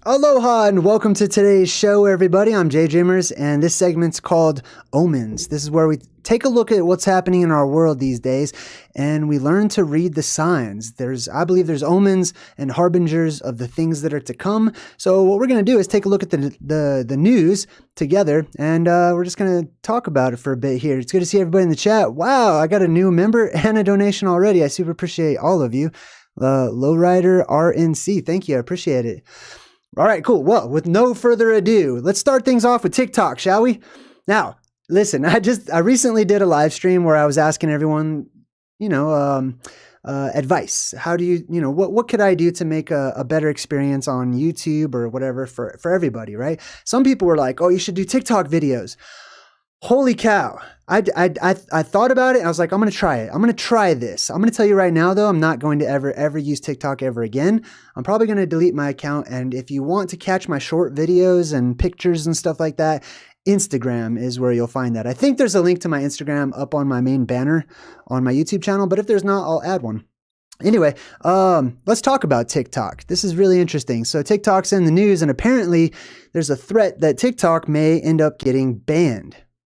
Aloha and welcome to today's show, everybody. I'm JayDreamerZ, and this segment's called Omens. This is where we take a look at what's happening in our world these days, and we learn to read the signs. I believe there's omens and harbingers of the things that are to come. So what we're going to do is take a look at the news together, and we're just going to talk about it for a bit here. It's good to see everybody in the chat. Wow, I got a new member and a donation already. I super appreciate all of you. Lowrider RNC, thank you. I appreciate it. All right, cool. Well, with no further ado, let's start things off with TikTok, shall we? Now, listen, I recently did a live stream where I was asking everyone, advice. How do you, what could I do to make a better experience on YouTube or whatever for everybody, right? Some people were like, oh, you should do TikTok videos. Holy cow. I thought about it and I was like, I'm going to try it. I'm going to try this. I'm going to tell you right now, though, I'm not going to ever use TikTok ever again. I'm probably going to delete my account. And if you want to catch my short videos and pictures and stuff like that, Instagram is where you'll find that. I think there's a link to my Instagram up on my main banner on my YouTube channel, but if there's not, I'll add one. Anyway, let's talk about TikTok. This is really interesting. So TikTok's in the news, and apparently there's a threat that TikTok may end up getting banned.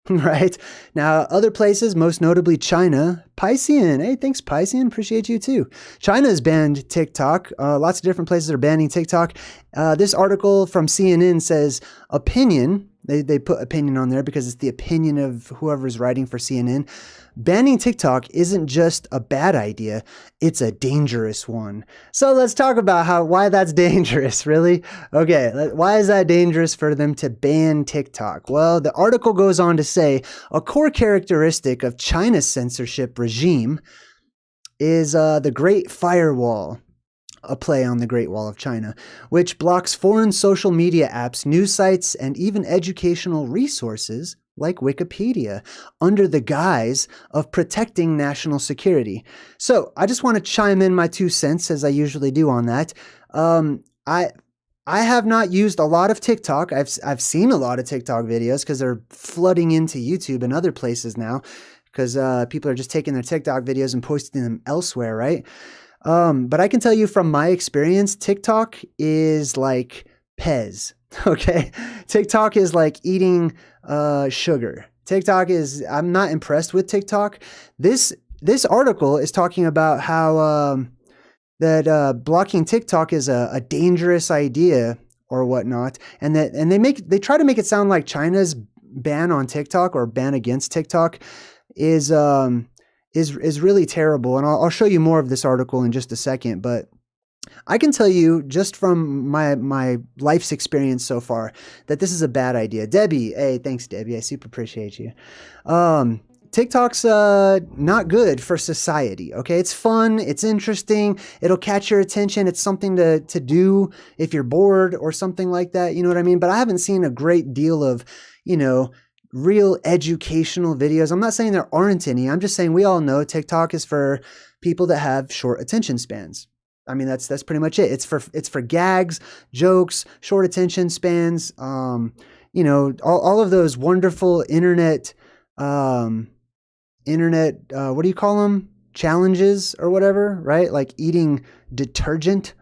Right? Now, other places, most notably China, Piscean. Hey, thanks, Piscean. Appreciate you too. China has banned TikTok. Lots of different places are banning TikTok. This article from CNN says opinion. They put opinion on there because it's the opinion of whoever's writing for CNN. Banning TikTok isn't just a bad idea, it's a dangerous one. So let's talk about why that's dangerous, really? Okay, why is that dangerous for them to ban TikTok? Well, the article goes on to say, a core characteristic of China's censorship regime is the Great Firewall, a play on the Great Wall of China, which blocks foreign social media apps, news sites, and even educational resources like Wikipedia under the guise of protecting national security. So I just want to chime in my 2 cents as I usually do on that. I have not used a lot of TikTok. I've seen a lot of TikTok videos because they're flooding into YouTube and other places now because people are just taking their TikTok videos and posting them elsewhere, right? But I can tell you from my experience, TikTok is like Pez. Okay. TikTok is like eating sugar. I'm not impressed with TikTok. This article is talking about how that blocking TikTok is a dangerous idea or whatnot, and they try to make it sound like China's ban on TikTok or ban against TikTok is really terrible. And I'll show you more of this article in just a second, but I can tell you just from my life's experience so far that this is a bad idea. Debbie, hey, thanks, Debbie. I super appreciate you. TikTok's not good for society, okay? It's fun, it's interesting, it'll catch your attention, it's something to do if you're bored or something like that, you know what I mean? But I haven't seen a great deal of, real educational videos. I'm not saying there aren't any, I'm just saying we all know TikTok is for people that have short attention spans. I mean, that's pretty much it. It's for gags, jokes, short attention spans, all of those wonderful internet, what do you call them? Challenges or whatever, right? Like eating detergent.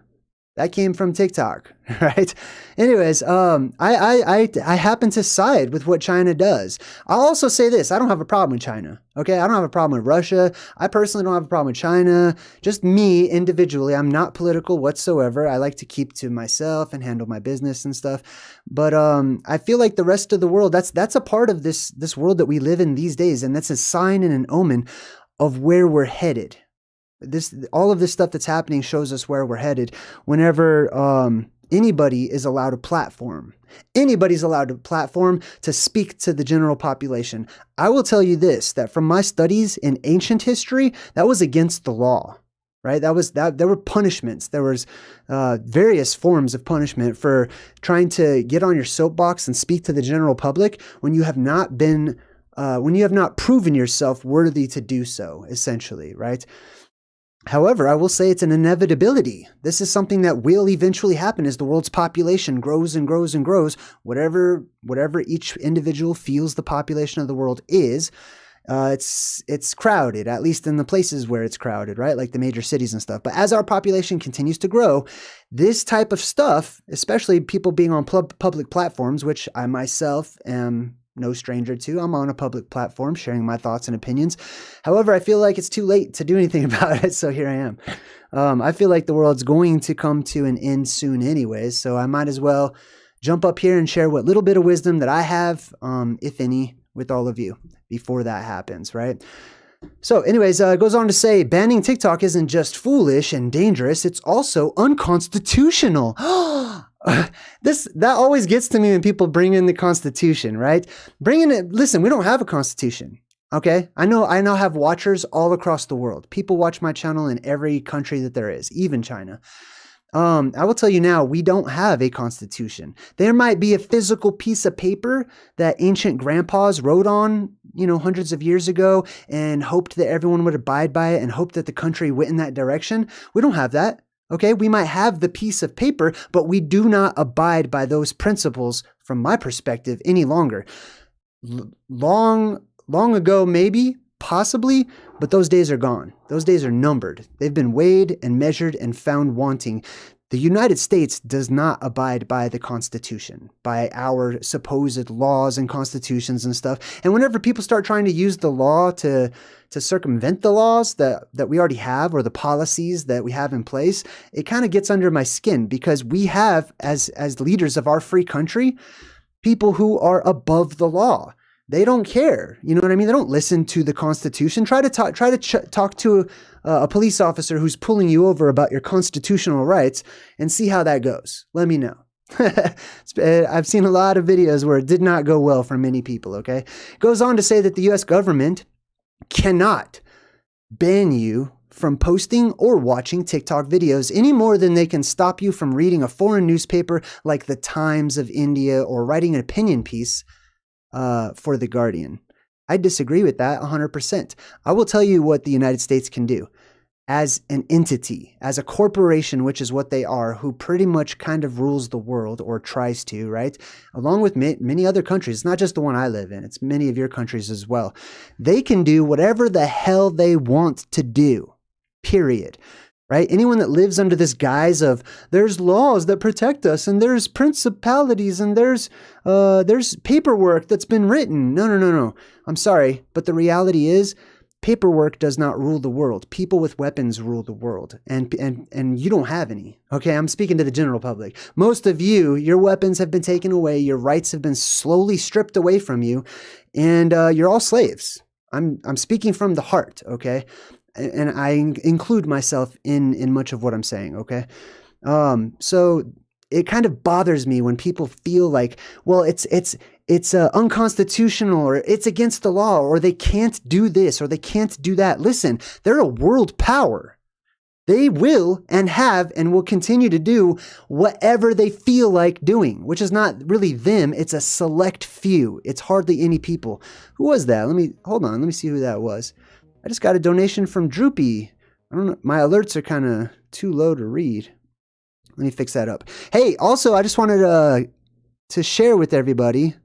That came from TikTok, right? Anyways, I happen to side with what China does. I'll also say this. I don't have a problem with China, okay? I don't have a problem with Russia. I personally don't have a problem with China. Just me individually. I'm not political whatsoever. I like to keep to myself and handle my business and stuff. But I feel like the rest of the world, that's a part of this world that we live in these days, and that's a sign and an omen of where we're headed. All of this stuff that's happening shows us where we're headed whenever anybody is allowed a platform. Anybody's allowed a platform to speak to the general population. I will tell you this, that from my studies in ancient history, that was against the law, right? There were punishments. There was various forms of punishment for trying to get on your soapbox and speak to the general public when you have not proven yourself worthy to do so, essentially, right? However, I will say it's an inevitability. This is something that will eventually happen as the world's population grows and grows and grows. Whatever each individual feels the population of the world is, It's crowded, at least in the places where it's crowded, right? Like the major cities and stuff. But as our population continues to grow, this type of stuff, especially people being on public platforms, which I myself am no stranger to. I'm on a public platform sharing my thoughts and opinions. However, I feel like it's too late to do anything about it, so here I am. I feel like the world's going to come to an end soon anyways, so I might as well jump up here and share what little bit of wisdom that I have, if any, with all of you before that happens, right? So anyways, it goes on to say, banning TikTok isn't just foolish and dangerous, it's also unconstitutional. That always gets to me when people bring in the Constitution, right? Listen, we don't have a Constitution, okay? I now have watchers all across the world. People watch my channel in every country that there is, even China. I will tell you now, we don't have a constitution. There might be a physical piece of paper that ancient grandpas wrote on, hundreds of years ago and hoped that everyone would abide by it and hoped that the country went in that direction. We don't have that. Okay, we might have the piece of paper, but we do not abide by those principles from my perspective any longer. Long ago, maybe, possibly, but those days are gone. Those days are numbered. They've been weighed and measured and found wanting. The United States does not abide by the Constitution, by our supposed laws and constitutions and stuff. And whenever people start trying to use the law to circumvent the laws that we already have or the policies that we have in place, it kind of gets under my skin because we have, as leaders of our free country, people who are above the law. They don't care. You know what I mean? They don't listen to the Constitution. Try to talk to a police officer who's pulling you over about your constitutional rights and see how that goes. Let me know. I've seen a lot of videos where it did not go well for many people, okay? Goes on to say that the U.S. government cannot ban you from posting or watching TikTok videos any more than they can stop you from reading a foreign newspaper like the Times of India or writing an opinion piece for The Guardian. I disagree with that 100%. I will tell you what the United States can do as an entity, as a corporation, which is what they are, who pretty much kind of rules the world or tries to, right? Along with many other countries. It's not just the one I live in. It's many of your countries as well. They can do whatever the hell they want to do, period. Right? Anyone that lives under this guise of there's laws that protect us and there's principalities and there's paperwork that's been written. No. I'm sorry, but the reality is paperwork does not rule the world. People with weapons rule the world, and you don't have any. Okay, I'm speaking to the general public. Most of you, your weapons have been taken away, your rights have been slowly stripped away from you, and you're all slaves. I'm speaking from the heart. Okay. And I include myself in much of what I'm saying, okay? So it kind of bothers me when people feel like, well, it's unconstitutional or it's against the law or they can't do this or they can't do that. Listen, they're a world power. They will and have and will continue to do whatever they feel like doing, which is not really them. It's a select few. It's hardly any people. Who was that? Hold on. Let me see who that was. I just got a donation from Droopy. I don't know. My alerts are kind of too low to read. Let me fix that up. Hey, also, I just wanted to share with everybody.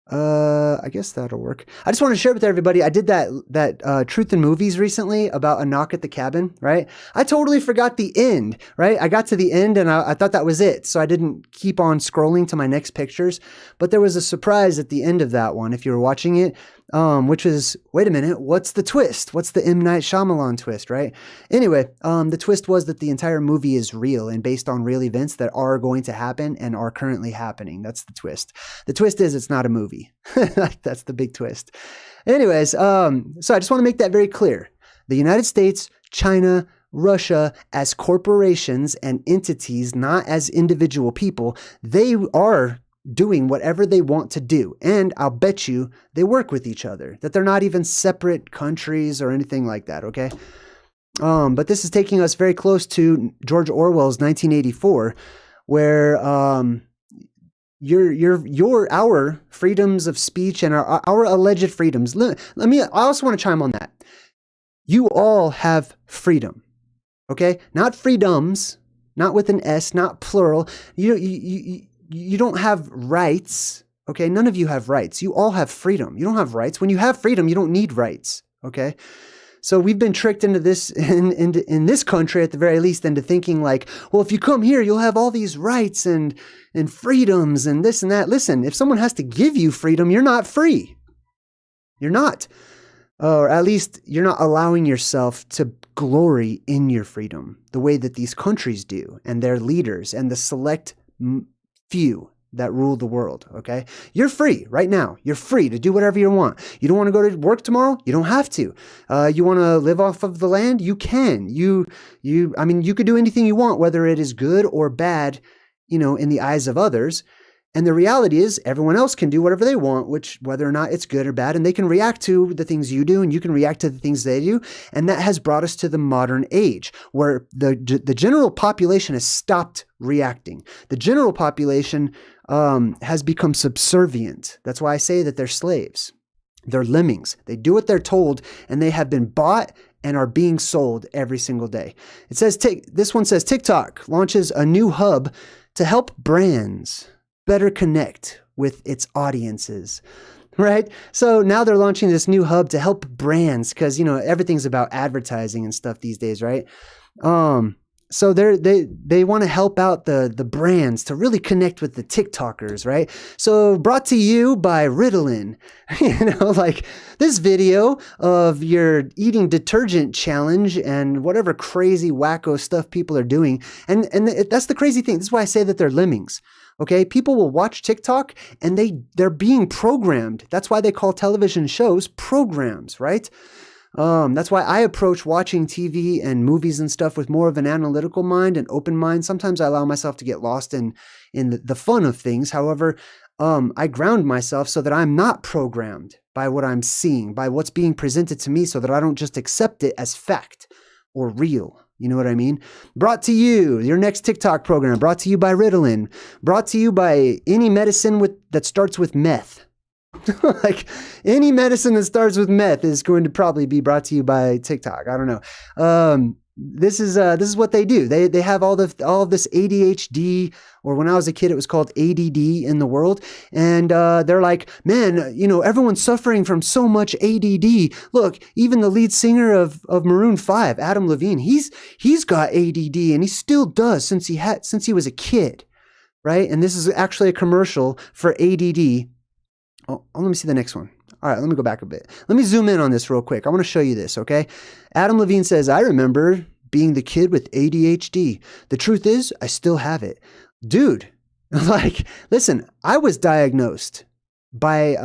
I guess that'll work. I just want to share with everybody. I did that Truth in Movies recently about A Knock at the Cabin, right? I totally forgot the end, right? I got to the end and I thought that was it. So I didn't keep on scrolling to my next pictures. But there was a surprise at the end of that one, if you were watching it, which is, wait a minute, what's the twist? What's the M. Night Shyamalan twist, right? Anyway, the twist was that the entire movie is real and based on real events that are going to happen and are currently happening. That's the twist. The twist is it's not a movie. That's the big twist. Anyways, so I just want to make that very clear. The United States, China, Russia, as corporations and entities, not as individual people, they are doing whatever they want to do. And I'll bet you they work with each other, that they're not even separate countries or anything like that, okay? But this is taking us very close to George Orwell's 1984, where our freedoms of speech and our alleged freedoms. I also want to chime on that. You all have freedom, okay? Not freedoms, not with an S, not plural. You don't have rights, Okay, none of you have rights. You all have freedom. You don't have rights. When you have freedom, you don't need rights. Okay, so we've been tricked into this in this country, at the very least, into thinking like, well, if you come here, you'll have all these rights and freedoms and this and that. Listen, if someone has to give you freedom, you're not free. You're not, or at least you're not allowing yourself to glory in your freedom the way that these countries do, and their leaders and the select few that rule the world. Okay, you're free right now. You're free to do whatever you want. You don't want to go to work tomorrow? You don't have to. You want to live off of the land? You can. I mean, you could do anything you want, whether it is good or bad, in the eyes of others. And the reality is everyone else can do whatever they want, which whether or not it's good or bad, and they can react to the things you do and you can react to the things they do. And that has brought us to the modern age where the general population has stopped reacting. The general population has become subservient. That's why I say that they're slaves. They're lemmings. They do what they're told, and they have been bought and are being sold every single day. It says, this one says TikTok launches a new hub to help brands better connect with its audiences, right? So now they're launching this new hub to help brands because, everything's about advertising and stuff these days, right? So they want to help out the brands to really connect with the TikTokers, right? So brought to you by Ritalin, like this video of your eating detergent challenge and whatever crazy wacko stuff people are doing. And that's the crazy thing. This is why I say that they're lemmings. Okay, people will watch TikTok and they're being programmed. That's why they call television shows programs, right? That's why I approach watching TV and movies and stuff with more of an analytical mind and open mind. Sometimes I allow myself to get lost in the fun of things. However, I ground myself so that I'm not programmed by what I'm seeing, by what's being presented to me, so that I don't just accept it as fact or real. You know what I mean? Brought to you, your next TikTok program, brought to you by Ritalin, brought to you by any medicine that starts with meth. Like any medicine that starts with meth is going to probably be brought to you by TikTok. I don't know. This is what they do. They have all of this ADHD, or when I was a kid, it was called ADD in the world. And they're like, man, everyone's suffering from so much ADD. Look, even the lead singer of Maroon 5, Adam Levine, he's got ADD, and he still does since he was a kid, right? And this is actually a commercial for ADD. Oh, let me see the next one. All right, let me go back a bit. Let me zoom in on this real quick. I want to show you this, okay? Adam Levine says, I remember being the kid with ADHD. The truth is, I still have it. Dude, listen, I was diagnosed by,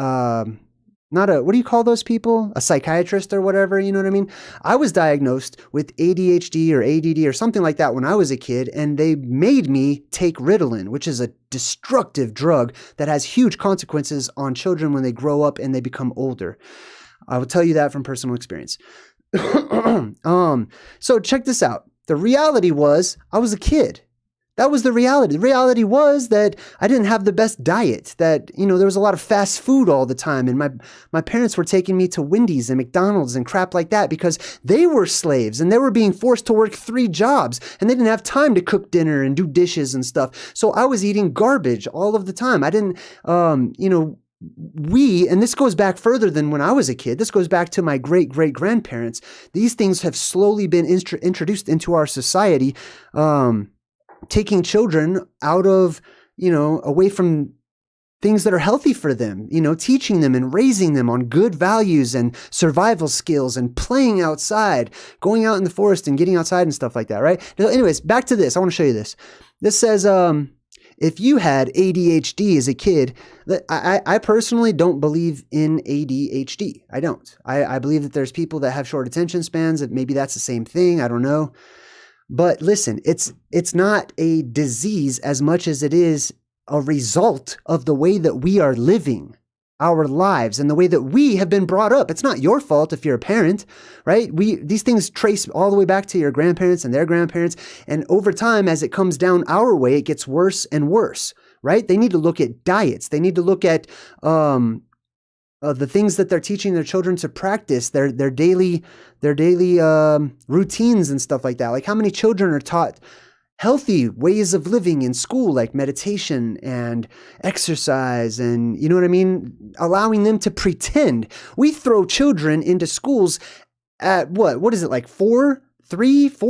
what do you call those people? A psychiatrist or whatever, you know what I mean? I was diagnosed with ADHD or ADD or something like that when I was a kid, and they made me take Ritalin, which is a destructive drug that has huge consequences on children when they grow up and they become older. I will tell you that from personal experience. So check this out. The reality was I was a kid. That was the reality. The reality was that I didn't have the best diet, that, there was a lot of fast food all the time. And my parents were taking me to Wendy's and McDonald's and crap like that because they were slaves and they were being forced to work 3 jobs and they didn't have time to cook dinner and do dishes and stuff. So I was eating garbage all of the time. I didn't, and this goes back further than when I was a kid. This goes back to my great-great-grandparents. These things have slowly been introduced into our society, taking children out of, away from things that are healthy for them, teaching them and raising them on good values and survival skills and playing outside, going out in the forest and getting outside and stuff like that, right? Now, anyways, back to this. I want to show you this. This says, if you had ADHD as a kid, I personally don't believe in ADHD. I don't. I believe that there's people that have short attention spans, that maybe that's the same thing. I don't know. But listen, it's not a disease as much as it is a result of the way that we are living our lives and the way that we have been brought up. It's not your fault if you're a parent, right? These things trace all the way back to your grandparents and their grandparents. And over time, as it comes down our way, it gets worse and worse, right? They need to look at diets. They need to look at the things that they're teaching their children to practice, their daily routines and stuff like that. Like how many children are taught healthy ways of living in school, like meditation and exercise, and you know what I mean? Allowing them to pretend. We throw children into schools at what is it, like 4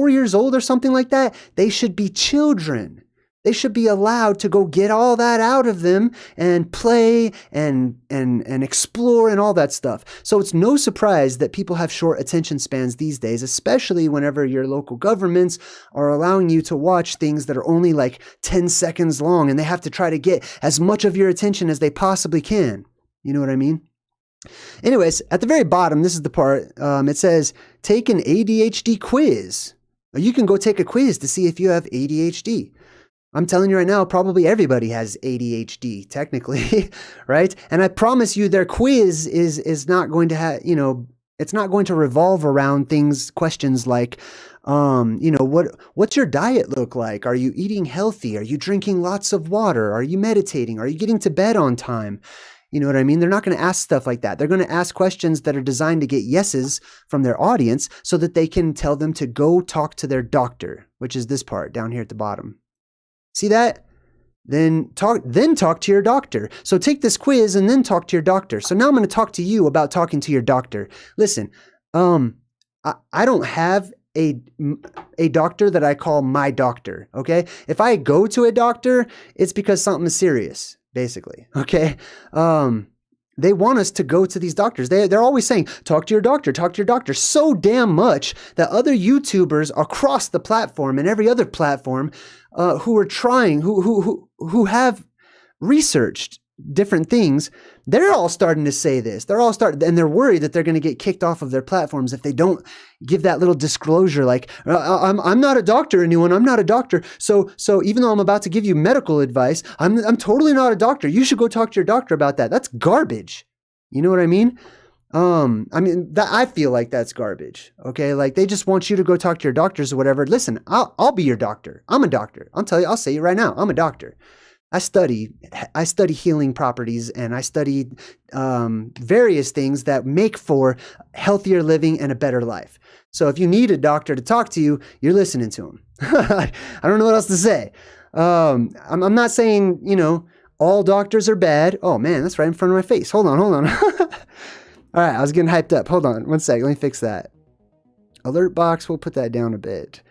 years old or something like that? They should be children. They should be allowed to go get all that out of them and play and explore and all that stuff. So it's no surprise that people have short attention spans these days, especially whenever your local governments are allowing you to watch things that are only like 10 seconds long, and they have to try to get as much of your attention as they possibly can. You know what I mean? Anyways, at the very bottom, this is the part, it says, take an ADHD quiz. You can go take a quiz to see if you have ADHD. I'm telling you right now, probably everybody has ADHD, technically, right? And I promise you their quiz is not going to have, it's not going to revolve around questions like, what's your diet look like? Are you eating healthy? Are you drinking lots of water? Are you meditating? Are you getting to bed on time? You know what I mean? They're not going to ask stuff like that. They're going to ask questions that are designed to get yeses from their audience so that they can tell them to go talk to their doctor, which is this part down here at the bottom. See that? Then talk to your doctor. So take this quiz and then talk to your doctor. So now I'm going to talk to you about talking to your doctor. Listen, I don't have a doctor that I call my doctor, okay? If I go to a doctor, it's because something is serious, basically, okay? They want us to go to these doctors. They're always saying, talk to your doctor, so damn much that other YouTubers across the platform and every other platform who are trying, who have researched different things, they're all starting to say this. And they're worried that they're going to get kicked off of their platforms if they don't give that little disclosure, like, I'm not a doctor, anyone. I'm not a doctor. So even though I'm about to give you medical advice, I'm totally not a doctor. You should go talk to your doctor about that. That's garbage. You know what I mean? I feel like that's garbage. Okay. Like they just want you to go talk to your doctors or whatever. Listen, I'll be your doctor. I'm a doctor. I'll say it right now. I'm a doctor. I study healing properties, and I study various things that make for healthier living and a better life. So if you need a doctor to talk to you, you're listening to him. I don't know what else to say. I'm not saying, all doctors are bad. Oh man, that's right in front of my face. Hold on. All right, I was getting hyped up. Hold on one sec. Let me fix that. Alert box, we'll put that down a bit.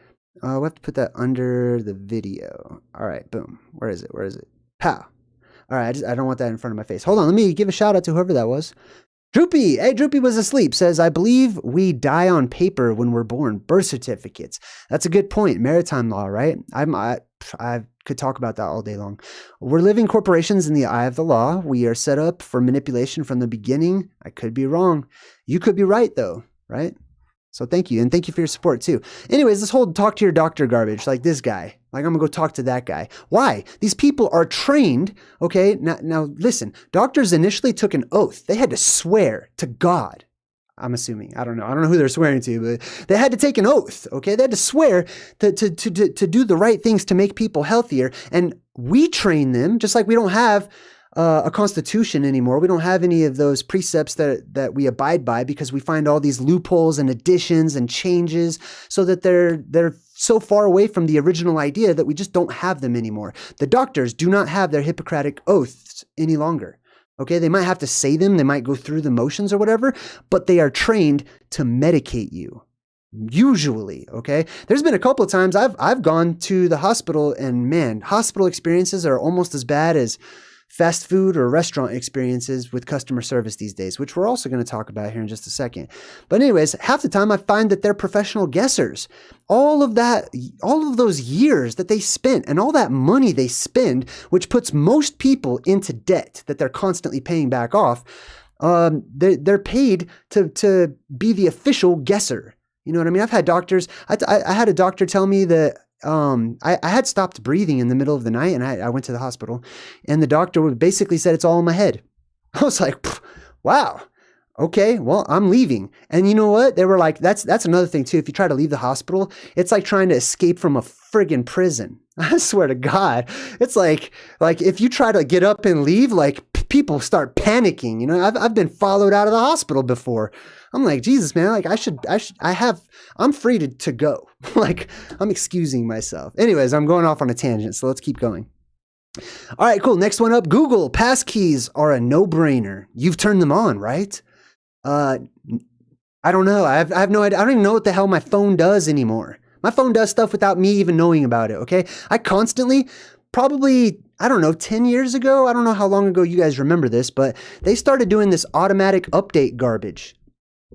We'll have to put that under the video. All right, boom. Where is it? Pow. All right, I don't want that in front of my face. Hold on, let me give a shout out to whoever that was. Droopy. Hey, Droopy was asleep. Says, I believe we die on paper when we're born. Birth certificates. That's a good point. Maritime law, right? I could talk about that all day long. We're living corporations in the eye of the law. We are set up for manipulation from the beginning. I could be wrong. You could be right, though, right? So thank you. And thank you for your support too. Anyways, this whole talk to your doctor garbage, like this guy, like I'm gonna go talk to that guy. Why? These people are trained. Okay. Now listen, doctors initially took an oath. They had to swear to God. I'm assuming, I don't know who they're swearing to, but they had to take an oath. Okay. They had to swear to do the right things to make people healthier. And we train them just like we don't have a constitution anymore. We don't have any of those precepts that we abide by because we find all these loopholes and additions and changes so that they're so far away from the original idea that we just don't have them anymore. The doctors do not have their Hippocratic oaths any longer. Okay, they might have to say them, they might go through the motions or whatever, but they are trained to medicate you. Usually, okay? There's been a couple of times I've gone to the hospital, and man, hospital experiences are almost as bad as fast food or restaurant experiences with customer service these days, which we're also going to talk about here in just a second. But anyways, half the time I find that they're professional guessers. All of those years that they spent and all that money they spend, which puts most people into debt that they're constantly paying back off, they're paid to be the official guesser. You know what I mean? I've had doctors, I had a doctor tell me that I had stopped breathing in the middle of the night, and I went to the hospital, and the doctor basically said it's all in my head. I was like, wow, okay, well, I'm leaving. And you know what? They were like, that's another thing too. If you try to leave the hospital, it's like trying to escape from a friggin' prison. I swear to God. It's like if you try to get up and leave, like people start panicking. You know, I've been followed out of the hospital before. I'm like, Jesus, man, like I'm free to go. Like, I'm excusing myself. Anyways, I'm going off on a tangent, so let's keep going. All right, cool. Next one up, Google. Passkeys are a no-brainer. You've turned them on, right? I don't know. I have no idea. I don't even know what the hell my phone does anymore. My phone does stuff without me even knowing about it, okay? I constantly, probably, I don't know, 10 years ago, I don't know how long ago you guys remember this, but they started doing this automatic update garbage.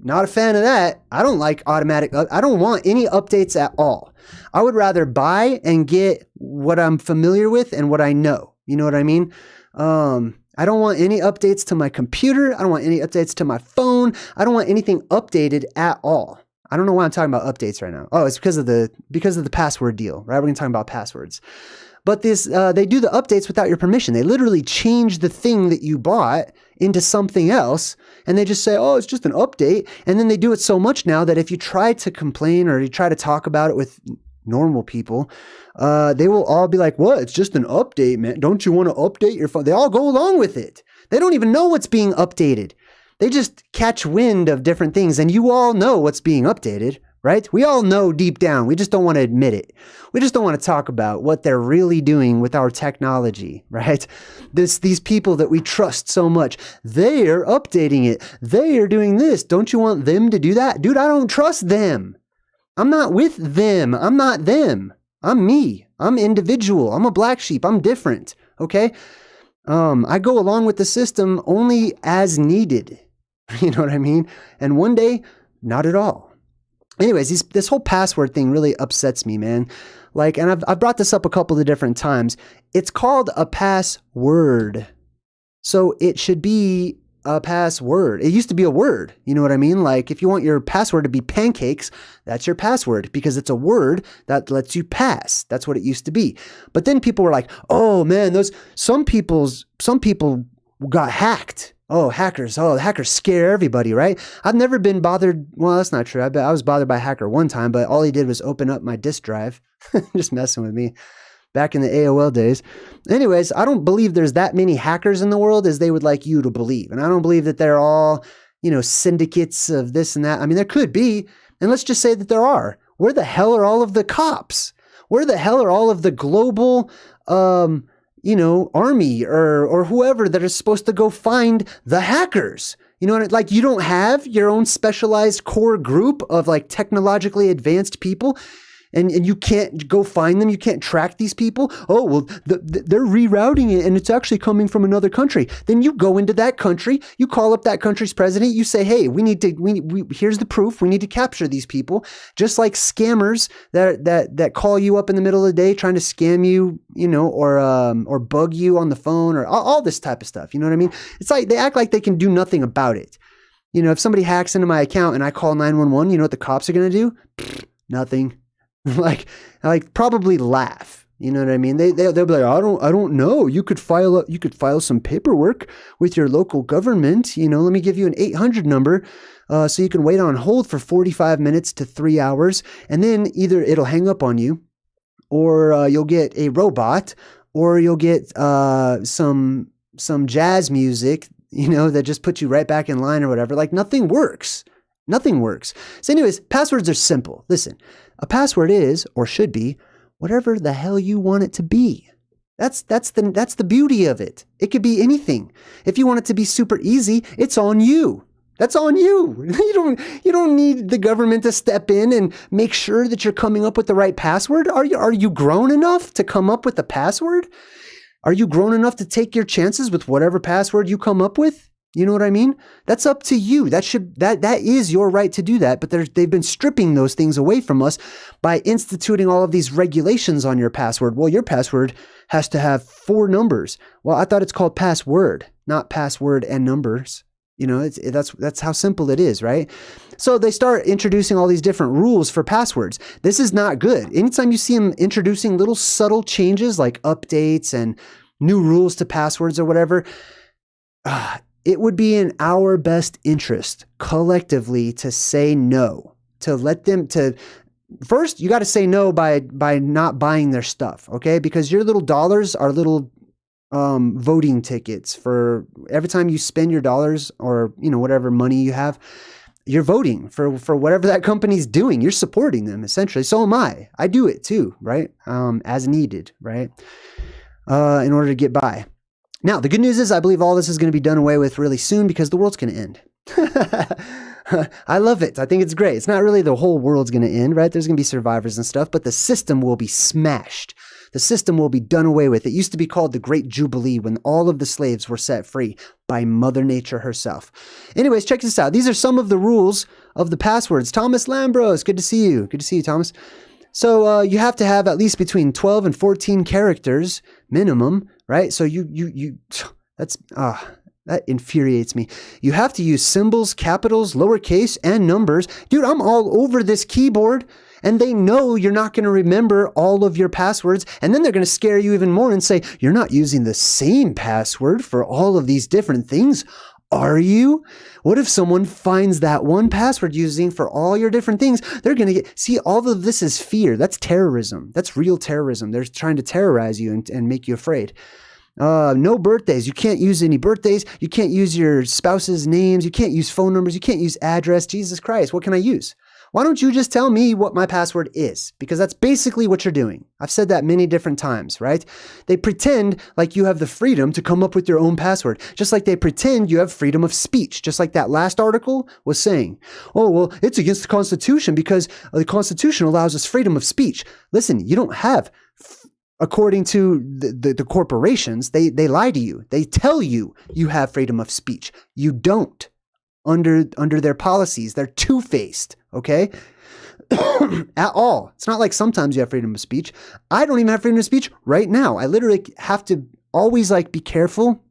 Not a fan of that. I don't like automatic. I don't want any updates at all. I would rather buy and get what I'm familiar with and what I know. You know what I mean? I don't want any updates to my computer. I don't want any updates to my phone. I don't want anything updated at all. I don't know why I'm talking about updates right now. Oh, it's because of the password deal, right? We're going to talk about passwords. But they do the updates without your permission. They literally change the thing that you bought into something else, and they just say, oh, it's just an update. And then they do it so much now that if you try to complain or you try to talk about it with normal people, they will all be like, what? It's just an update, man. Don't you want to update your phone? They all go along with it. They don't even know what's being updated. They just catch wind of different things, and you all know what's being updated, right? We all know deep down. We just don't want to admit it. We just don't want to talk about what they're really doing with our technology, right? These people that we trust so much, they are updating it. They are doing this. Don't you want them to do that? Dude, I don't trust them. I'm not with them. I'm not them. I'm me. I'm individual. I'm a black sheep. I'm different, okay? I go along with the system only as needed. You know what I mean? And one day, not at all. Anyways, this whole password thing really upsets me, man. Like, and I've brought this up a couple of different times. It's called a password. So it should be a password. It used to be a word. You know what I mean? Like, if you want your password to be pancakes, that's your password because it's a word that lets you pass. That's what it used to be. But then people were like, oh man, some people got hacked. Oh, hackers. Oh, the hackers scare everybody, right? I've never been bothered. Well, that's not true. I was bothered by a hacker one time, but all he did was open up my disk drive. Just messing with me back in the AOL days. Anyways, I don't believe there's that many hackers in the world as they would like you to believe. And I don't believe that they're all, syndicates of this and that. I mean, there could be. And let's just say that there are. Where the hell are all of the cops? Where the hell are all of the global, army or whoever that is supposed to go find the hackers? You know, like, you don't have your own specialized core group of like technologically advanced people, and you can't go find them. You can't track these people. Oh, well, they're rerouting it and it's actually coming from another country. Then you go into that country, you call up that country's president, you say, hey, here's the proof. We need to capture these people. Just like scammers that call you up in the middle of the day trying to scam you, or bug you on the phone or all this type of stuff. You know what I mean? It's like they act like they can do nothing about it. You know, if somebody hacks into my account and I call 911, you know what the cops are going to do? Nothing. like probably laugh. You know what I mean? They'll be like, I don't know. You could file some paperwork with your local government. Let me give you an 800 number, so you can wait on hold for 45 minutes to 3 hours, and then either it'll hang up on you, or you'll get a robot, or you'll get some jazz music, that just puts you right back in line or whatever. Like, nothing works. Nothing works. So anyways, passwords are simple. Listen, a password is, or should be, whatever the hell you want it to be. That's the beauty of it. It could be anything. If you want it to be super easy, it's on you. That's on you. You don't need the government to step in and make sure that you're coming up with the right password. Are you grown enough to come up with a password? Are you grown enough to take your chances with whatever password you come up with? You know what I mean? That's up to you. That is your right to do that. But they've been stripping those things away from us by instituting all of these regulations on your password. Well, your password has to have 4 numbers. Well, I thought it's called password, not password and numbers. That's how simple it is, right? So they start introducing all these different rules for passwords. This is not good. Anytime you see them introducing little subtle changes like updates and new rules to passwords or whatever, it would be in our best interest collectively to say no, to let them first, you got to say no by not buying their stuff, okay? Because your little dollars are little voting tickets for every time you spend your dollars or, whatever money you have, you're voting for whatever that company's doing. You're supporting them essentially. So am I. I do it too, right? As needed, right? In order to get by. Now, the good news is I believe all this is going to be done away with really soon because the world's going to end. I love it. I think it's great. It's not really the whole world's going to end, right? There's going to be survivors and stuff, but the system will be smashed. The system will be done away with. It used to be called the Great Jubilee when all of the slaves were set free by Mother Nature herself. Anyways, check this out. These are some of the rules of the passwords. Thomas Lambros, good to see you. Good to see you, Thomas. So you have to have at least between 12 and 14 characters minimum, right? So that infuriates me. You have to use symbols, capitals, lowercase, and numbers. Dude, I'm all over this keyboard. And they know you're not going to remember all of your passwords. And then they're going to scare you even more and say, you're not using the same password for all of these different things, are you? What if someone finds that one password using for all your different things? They're going to see, all of this is fear. That's terrorism. That's real terrorism. They're trying to terrorize you and make you afraid. No birthdays. You can't use any birthdays. You can't use your spouse's names. You can't use phone numbers. You can't use address. Jesus Christ, what can I use? Why don't you just tell me what my password is? Because that's basically what you're doing. I've said that many different times, right? They pretend like you have the freedom to come up with your own password, just like they pretend you have freedom of speech, just like that last article was saying. Oh, well, it's against the Constitution because the Constitution allows us freedom of speech. Listen, you don't have, according to the corporations, they lie to you. They tell you you have freedom of speech. You don't. Under their policies. They're two-faced, okay? At all. It's not like sometimes you have freedom of speech. I don't even have freedom of speech right now. I literally have to always be careful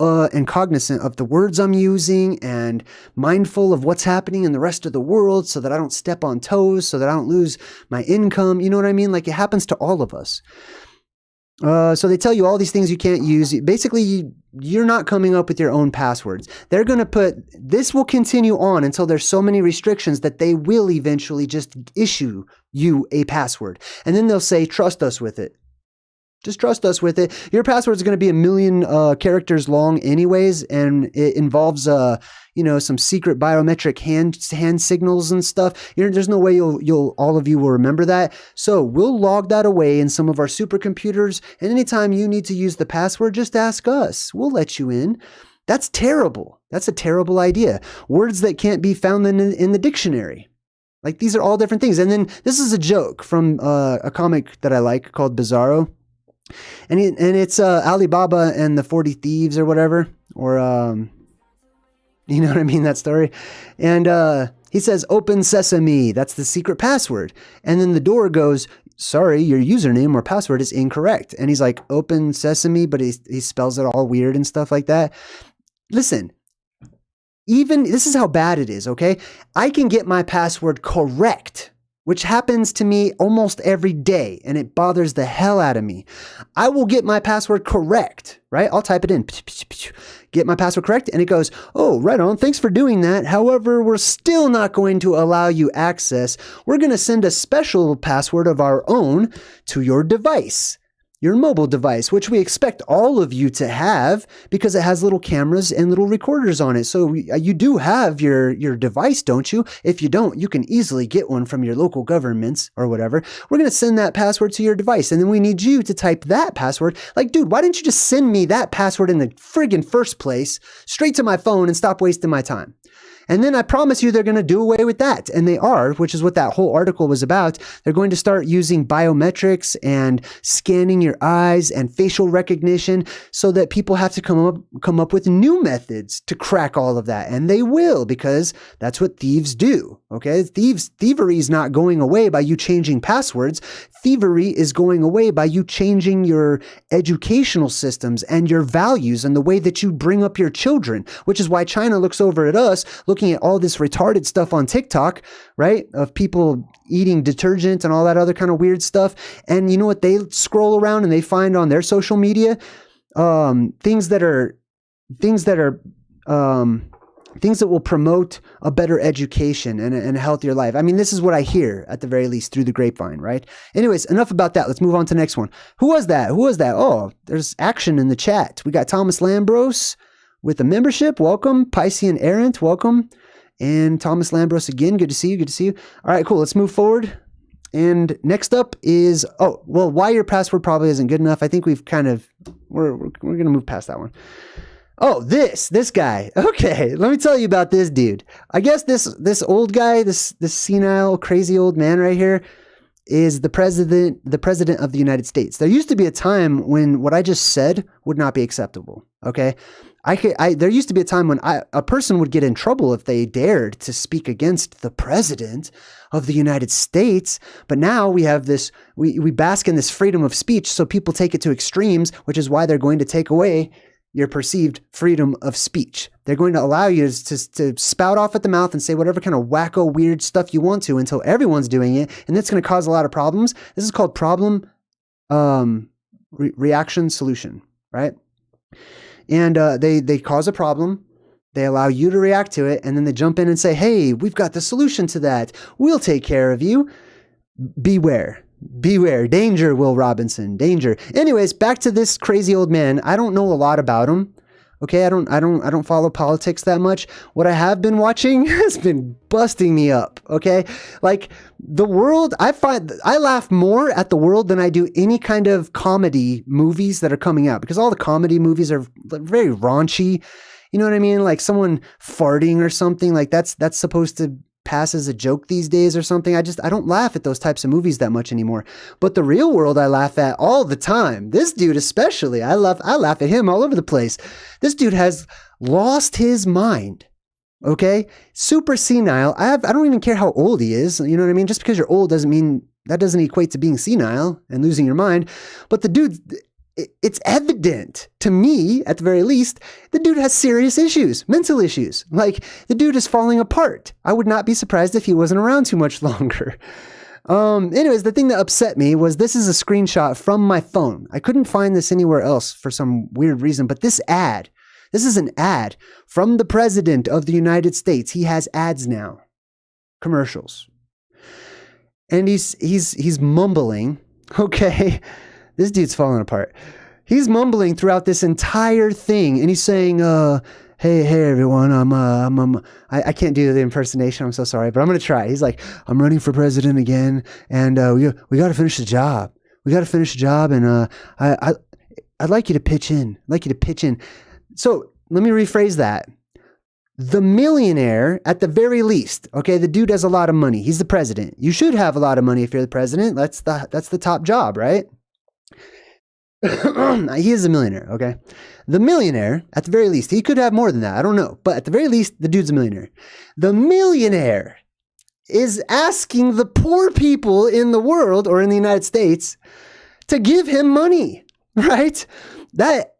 and cognizant of the words I'm using and mindful of what's happening in the rest of the world so that I don't step on toes, so that I don't lose my income. You know what I mean? It happens to all of us. So they tell you all these things you can't use. Basically, you're not coming up with your own passwords. They're going to this will continue on until there's so many restrictions that they will eventually just issue you a password. And then they'll say, trust us with it. Just trust us with it. Your password is going to be 1 million characters long anyways, and it involves some secret biometric hand signals and stuff. There's no way you'll all of you will remember that. So we'll log that away in some of our supercomputers, and anytime you need to use the password, just ask us. We'll let you in. That's terrible. That's a terrible idea. Words that can't be found in the dictionary. These are all different things. And then this is a joke from a comic that I like called Bizarro. And it's Alibaba and the 40 Thieves or whatever, or you know what I mean, that story. And he says, open sesame, that's the secret password. And then the door goes, sorry, your username or password is incorrect. And he's like, open sesame, but he spells it all weird and stuff like that. Listen, even this is how bad it is, okay? I can get my password correct, which happens to me almost every day, and it bothers the hell out of me. I will get my password correct, right? I'll type it in, get my password correct, and it goes, oh, right on, thanks for doing that. However, we're still not going to allow you access. We're going to send a special password of our own to your device. Your mobile device, which we expect all of you to have because it has little cameras and little recorders on it. So you do have your device, don't you? If you don't, you can easily get one from your local governments or whatever. We're going to send that password to your device, and then we need you to type that password. Dude, why didn't you just send me that password in the friggin' first place straight to my phone and stop wasting my time? And then I promise you they're going to do away with that. And they are, which is what that whole article was about. They're going to start using biometrics and scanning your eyes and facial recognition so that people have to come up with new methods to crack all of that. And they will, because that's what thieves do. Okay? Thievery is not going away by you changing passwords. Thievery is going away by you changing your educational systems and your values and the way that you bring up your children, which is why China looks over at us, looking at all this retarded stuff on TikTok, right? Of people eating detergent and all that other kind of weird stuff. And you know what they scroll around and they find on their social media? Things that are things that will promote a better education and a healthier life. I mean, this is what I hear at the very least through the grapevine, right? Anyways, enough about that. Let's move on to the next one. Who was that? Oh, there's action in the chat. We got Thomas Lambros with a membership. Welcome. Piscean Errant, welcome. And Thomas Lambros again. Good to see you. All right, cool. Let's move forward. And next up is, why your password probably isn't good enough. I think we're going to move past that one. Oh, this guy. Okay, let me tell you about this dude. I guess this old guy, this senile, crazy old man right here is the president of the United States. There used to be a time when what I just said would not be acceptable. Okay, there used to be a time when a person would get in trouble if they dared to speak against the president of the United States. But now we have this, we bask in this freedom of speech, so people take it to extremes, which is why they're going to take away your perceived freedom of speech. They're going to allow you to spout off at the mouth and say whatever kind of wacko weird stuff you want to until everyone's doing it, and that's going to cause a lot of problems. This is called problem reaction solution, right? And they cause a problem, they allow you to react to it, and then they jump in and say, hey, we've got the solution to that. We'll take care of you. Beware. Danger, Will Robinson, danger. Anyways, back to this crazy old man. I don't know a lot about him. Okay, I don't follow politics that much. What I have been watching has been busting me up. Okay, like the world, I laugh more at the world than I do any kind of comedy movies that are coming out, because all the comedy movies are very raunchy. You know what I mean? Like someone farting or something, like that's supposed to pass as a joke these days or something. I don't laugh at those types of movies that much anymore. But the real world I laugh at all the time. This dude especially, I laugh at him all over the place. This dude has lost his mind. Okay? Super senile. I don't even care how old he is. You know what I mean? Just because you're old doesn't equate to being senile and losing your mind. But the dude, it's evident to me, at the very least, the dude has serious issues, mental issues. Like, the dude is falling apart. I would not be surprised if he wasn't around too much longer. Anyways, the thing that upset me was this is a screenshot from my phone. I couldn't find this anywhere else for some weird reason, but this is an ad from the president of the United States. He has ads now, commercials. And he's mumbling, okay? This dude's falling apart. He's mumbling throughout this entire thing, and he's saying, hey everyone, I can't do the impersonation, I'm so sorry, but I'm going to try. He's like, I'm running for president again, and we got to finish the job. And I'd like you to pitch in. So let me rephrase that. The millionaire, at the very least, okay, the dude has a lot of money. He's the president. You should have a lot of money if you're the president. That's the top job, right? He is a millionaire, okay? The millionaire, at the very least, he could have more than that. I don't know. But at the very least, the dude's a millionaire. The millionaire is asking the poor people in the world or in the United States to give him money, right? That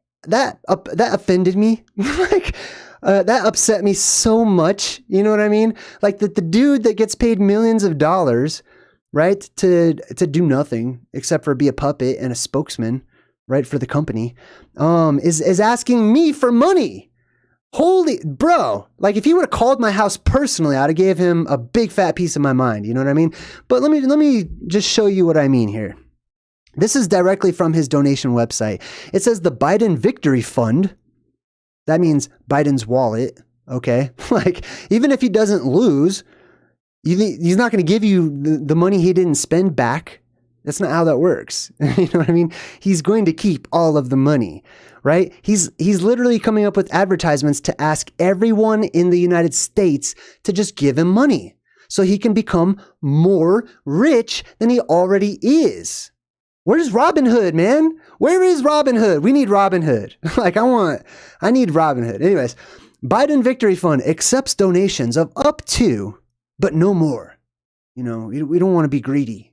offended me. That upset me so much. You know what I mean? Like the dude that gets paid millions of dollars, right, to do nothing except for be a puppet and a spokesman, right, for the company, is asking me for money. Holy bro, like if he would have called my house personally, I'd have gave him a big fat piece of my mind. You know what I mean? But let me just show you what I mean here. This is directly from his donation website. It says the Biden Victory Fund. That means Biden's wallet. Okay. Like even if he doesn't lose, he's not going to give you the money he didn't spend back. That's not how that works. You know what I mean? He's going to keep all of the money, right? He's literally coming up with advertisements to ask everyone in the United States to just give him money so he can become more rich than he already is. Where's Robin Hood, man? Where is Robin Hood? We need Robin Hood. I need Robin Hood. Anyways, Biden Victory Fund accepts donations of up to, but no more. You know, we don't want to be greedy.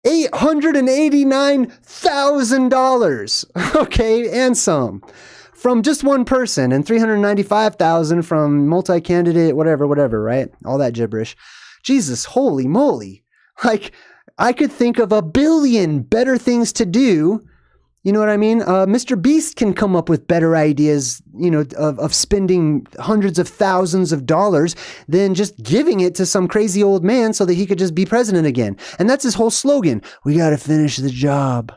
$889,000, okay, and some from just one person, and $395,000 from multi-candidate, whatever, right? All that gibberish. Jesus, holy moly! Like I could think of a billion better things to do, You know what I mean? Mr. Beast can come up with better ideas, of spending hundreds of thousands of dollars than just giving it to some crazy old man so that he could just be president again. And that's his whole slogan. We got to finish the job.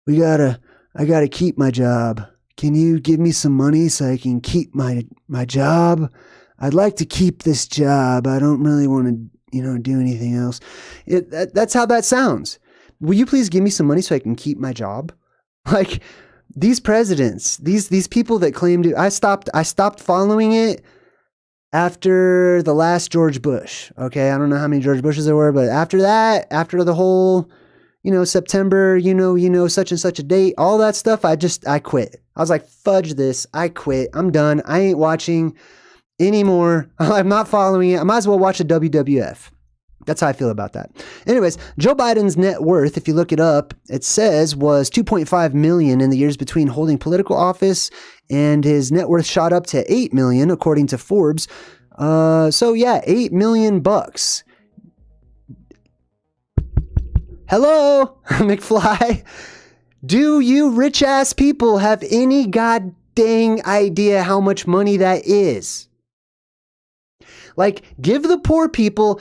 I got to keep my job. Can you give me some money so I can keep my job? I'd like to keep this job. I don't really want to, do anything else. That's how that sounds. Will you please give me some money so I can keep my job? Like these presidents, these people that claim to, I stopped following it after the last George Bush. Okay. I don't know how many George Bushes there were, but after that, after the whole, September, such and such a date, all that stuff, I quit. I was like, fudge this. I quit. I'm done. I ain't watching anymore. I'm not following it. I might as well watch the WWF. That's how I feel about that. Anyways, Joe Biden's net worth, if you look it up, it says was $2.5 million in the years between holding political office, and his net worth shot up to $8 million according to Forbes. So yeah, $8 million bucks. Hello, McFly. Do you rich ass people have any god dang idea how much money that is? Like, give the poor people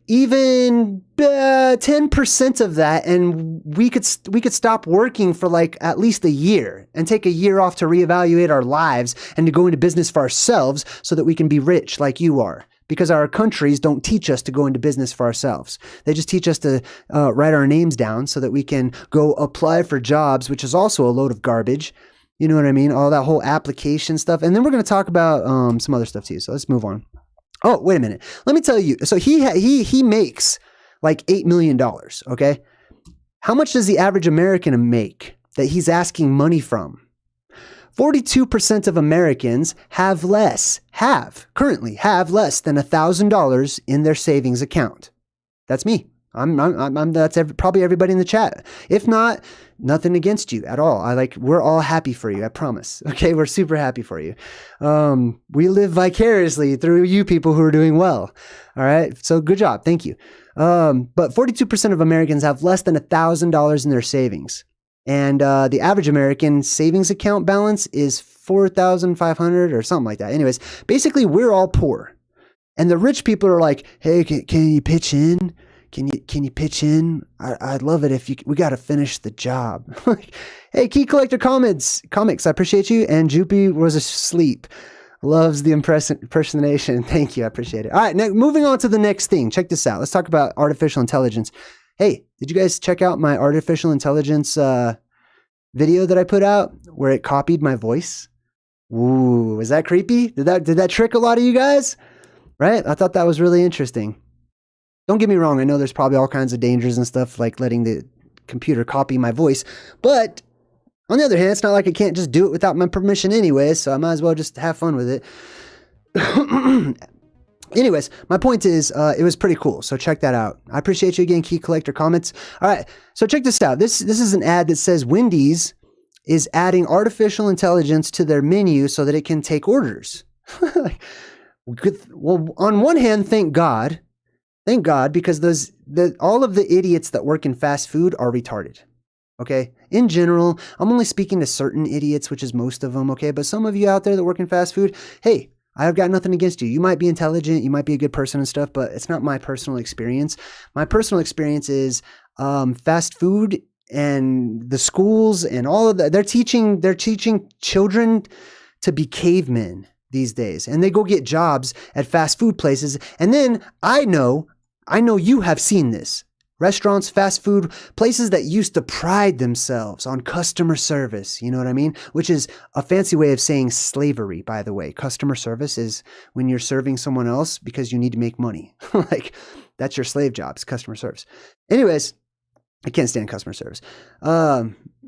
even 10% of that, and we could stop working for like at least a year and take a year off to reevaluate our lives and to go into business for ourselves so that we can be rich like you are. Because our countries don't teach us to go into business for ourselves. They just teach us to write our names down so that we can go apply for jobs, which is also a load of garbage. You know what I mean? All that whole application stuff. And then we're going to talk about some other stuff too. So let's move on. Oh, wait a minute. Let me tell you. So he makes like $8 million. Okay. How much does the average American make that he's asking money from? 42% of Americans currently have less than $1,000 in their savings account. That's me. That's probably everybody in the chat. If not, nothing against you at all. We're all happy for you. I promise. Okay. We're super happy for you. We live vicariously through you people who are doing well. All right. So good job. Thank you. But 42% of Americans have less than $1,000 in their savings. And the average American savings account balance is $4,500 or something like that. Anyways, basically, we're all poor. And the rich people are like, hey, can you pitch in? Can you pitch in? I'd love it if we got to finish the job. Hey, Key Collector Comics, I appreciate you. And Joopy was asleep. Loves the impersonation. Thank you. I appreciate it. All right, now moving on to the next thing. Check this out. Let's talk about artificial intelligence. Hey, did you guys check out my artificial intelligence video that I put out where it copied my voice? Ooh, is that creepy? Did that trick a lot of you guys? Right? I thought that was really interesting. Don't get me wrong. I know there's probably all kinds of dangers and stuff like letting the computer copy my voice. But on the other hand, it's not like I can't just do it without my permission anyway. So I might as well just have fun with it. Anyways, my point is, it was pretty cool. So check that out. I appreciate you again, Key Collector Comments. All right. So check this out. This is an ad that says Wendy's is adding artificial intelligence to their menu so that it can take orders. Well, on one hand, thank God, because all of the idiots that work in fast food are retarded. Okay. In general, I'm only speaking to certain idiots, which is most of them. Okay. But some of you out there that work in fast food, hey, I've got nothing against you. You might be intelligent. You might be a good person and stuff, but it's not my personal experience. My personal experience is fast food and the schools and all of that. They're teaching children to be cavemen these days, and they go get jobs at fast food places. And then I know you have seen this. Restaurants, fast food, places that used to pride themselves on customer service, you know what I mean? Which is a fancy way of saying slavery, by the way. Customer service is when you're serving someone else because you need to make money. Like, that's your slave job, it's customer service. Anyways, I can't stand customer service.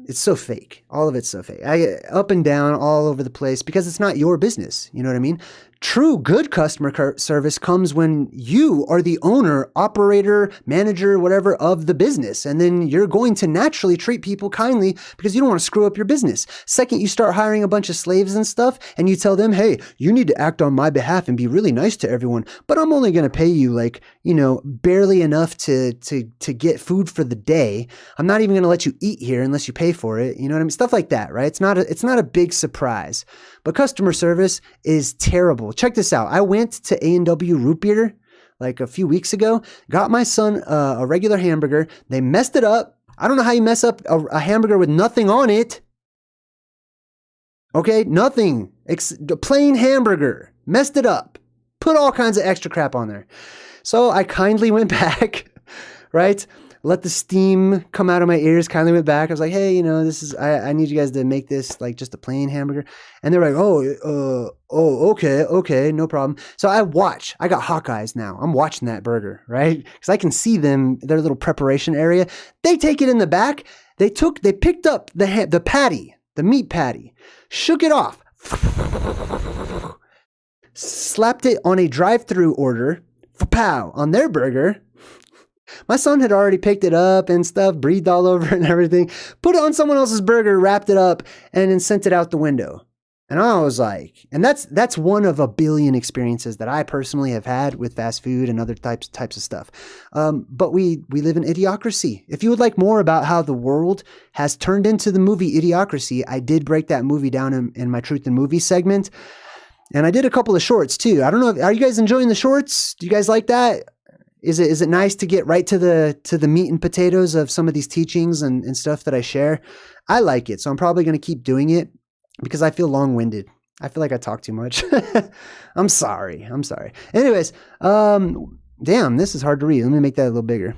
It's so fake. All of it's so fake. I get up and down all over the place because it's not your business. You know what I mean? True good customer service comes when you are the owner, operator, manager, whatever of the business. And then you're going to naturally treat people kindly because you don't want to screw up your business. Second, you start hiring a bunch of slaves and stuff and you tell them, hey, you need to act on my behalf and be really nice to everyone, but I'm only going to pay you like, barely enough to get food for the day. I'm not even going to let you eat here unless you pay for it. You know what I mean? Stuff like that, right? It's not a big surprise, but customer service is terrible. Check this out. I went to A&W Root Beer like a few weeks ago, got my son a regular hamburger. They messed it up. I don't know how you mess up a hamburger with nothing on it. Okay, nothing. Plain hamburger. Messed it up. Put all kinds of extra crap on there. So I kindly went back, right? Let the steam come out of my ears, kindly went back. I was like, hey, I need you guys to make this like just a plain hamburger. And they're like, okay, no problem. So I got hawk eyes now. I'm watching that burger, right? Because I can see them, their little preparation area. They take it in the back. They picked up the patty, the meat patty, shook it off, slapped it on a drive-through order, pow, on their burger. My son had already picked it up and stuff, breathed all over it and everything, put it on someone else's burger, wrapped it up, and then sent it out the window. And I was like, and that's one of a billion experiences that I personally have had with fast food and other types of stuff. But we live in Idiocracy. If you would like more about how the world has turned into the movie Idiocracy, I did break that movie down in my Truth in Movies segment. And I did a couple of shorts too. I don't know, are you guys enjoying the shorts? Do you guys like that? Is it nice to get right to the meat and potatoes of some of these teachings and stuff that I share? I like it, so I'm probably going to keep doing it because I feel long-winded. I feel like I talk too much. I'm sorry. Anyways, damn, this is hard to read. Let me make that a little bigger.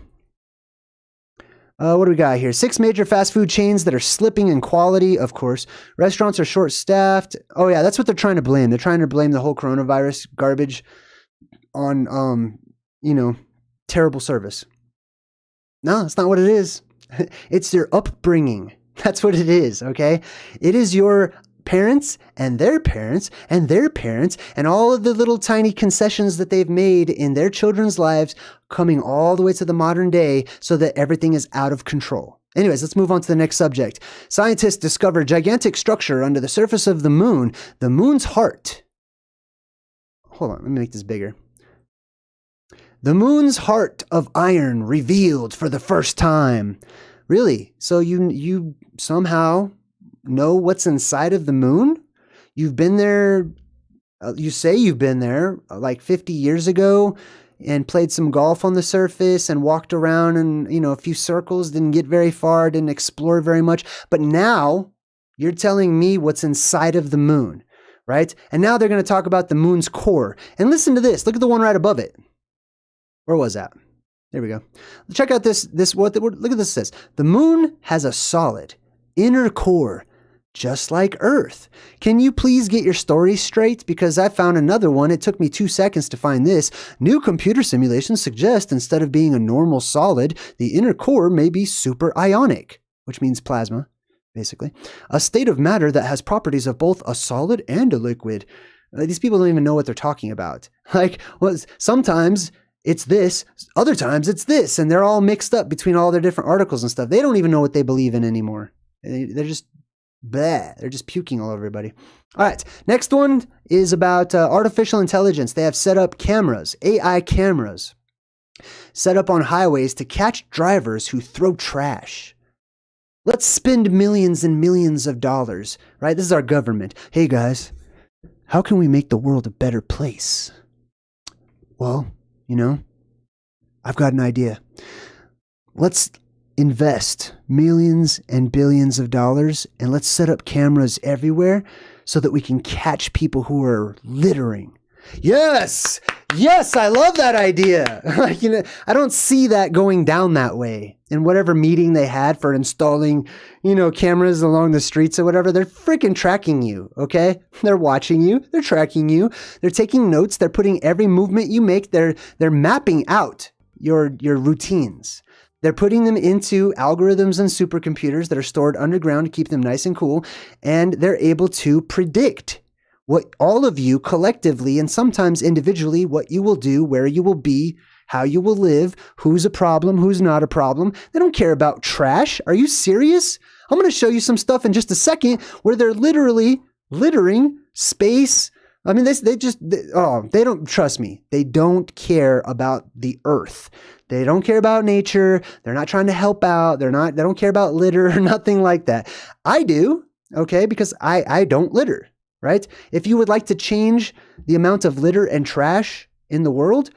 What do we got here? 6 major fast food chains that are slipping in quality, of course. Restaurants are short-staffed. Oh yeah, that's what they're trying to blame. They're trying to blame the whole coronavirus garbage on, terrible service. No, that's not what it is. It's your upbringing. That's what it is, okay? It is your parents and their parents and their parents and all of the little tiny concessions that they've made in their children's lives coming all the way to the modern day so that everything is out of control. Anyways, let's move on to the next subject. Scientists discover gigantic structure under the surface of the moon's heart. Hold on, let me make this bigger. The moon's heart of iron revealed for the first time. Really? So you somehow know what's inside of the moon? You've been there, you say you've been there like 50 years ago and played some golf on the surface and walked around and, a few circles, didn't get very far, didn't explore very much. But now you're telling me what's inside of the moon, right? And now they're going to talk about the moon's core. And listen to this. Look at the one right above it. Where was that? There we go. Check out this. Look at this. It says the moon has a solid inner core, just like Earth. Can you please get your story straight? Because I found another one. It took me 2 seconds to find this. New computer simulations suggest instead of being a normal solid, the inner core may be super ionic, which means plasma, basically. A state of matter that has properties of both a solid and a liquid. These people don't even know what they're talking about. Sometimes it's this, other times it's this, and they're all mixed up between all their different articles and stuff. They don't even know what they believe in anymore. They're just bleh. They're just puking all over everybody. All right, next one is about artificial intelligence. They have set up cameras, AI cameras, set up on highways to catch drivers who throw trash. Let's spend millions and millions of dollars, right? This is our government. Hey guys, how can we make the world a better place? Well, I've got an idea. Let's invest millions and billions of dollars and let's set up cameras everywhere so that we can catch people who are littering. Yes, I love that idea. I don't see that going down that way. In whatever meeting they had for installing, cameras along the streets or whatever, they're freaking tracking you, okay? They're watching you, they're tracking you, they're taking notes, they're putting every movement you make, they're mapping out your routines. They're putting them into algorithms and supercomputers that are stored underground to keep them nice and cool, and they're able to predict what all of you collectively and sometimes individually, what you will do, where you will be, how you will live, who's a problem, who's not a problem. They don't care about trash. Are you serious? I'm going to show you some stuff in just a second where they're literally littering space. I mean, they don't trust me. They don't care about the earth. They don't care about nature. They're not trying to help out. They don't care about litter or nothing like that. I do, okay, because I don't litter, right? If you would like to change the amount of litter and trash in the world,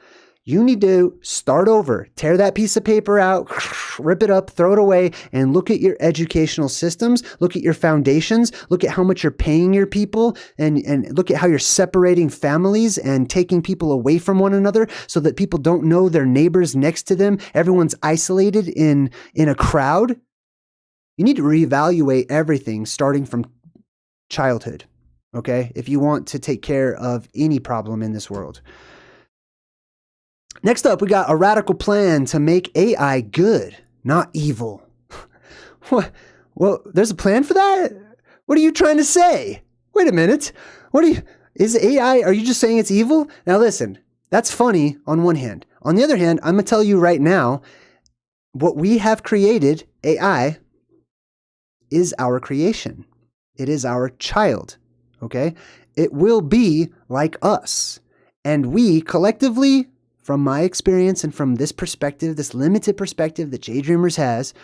you need to start over, tear that piece of paper out, rip it up, throw it away, and look at your educational systems, look at your foundations, look at how much you're paying your people, and look at how you're separating families and taking people away from one another so that people don't know their neighbors next to them. Everyone's isolated in a crowd. You need to reevaluate everything starting from childhood, okay? If you want to take care of any problem in this world. Next up, we got a radical plan to make AI good, not evil. What? Well, there's a plan for that? What are you trying to say? Wait a minute. Is AI, are you just saying it's evil? Now listen, that's funny on one hand. On the other hand, I'm going to tell you right now, what we have created, AI, is our creation. It is our child, okay? It will be like us. And we collectively, from my experience and from this perspective, this limited perspective that JayDreamerZ has,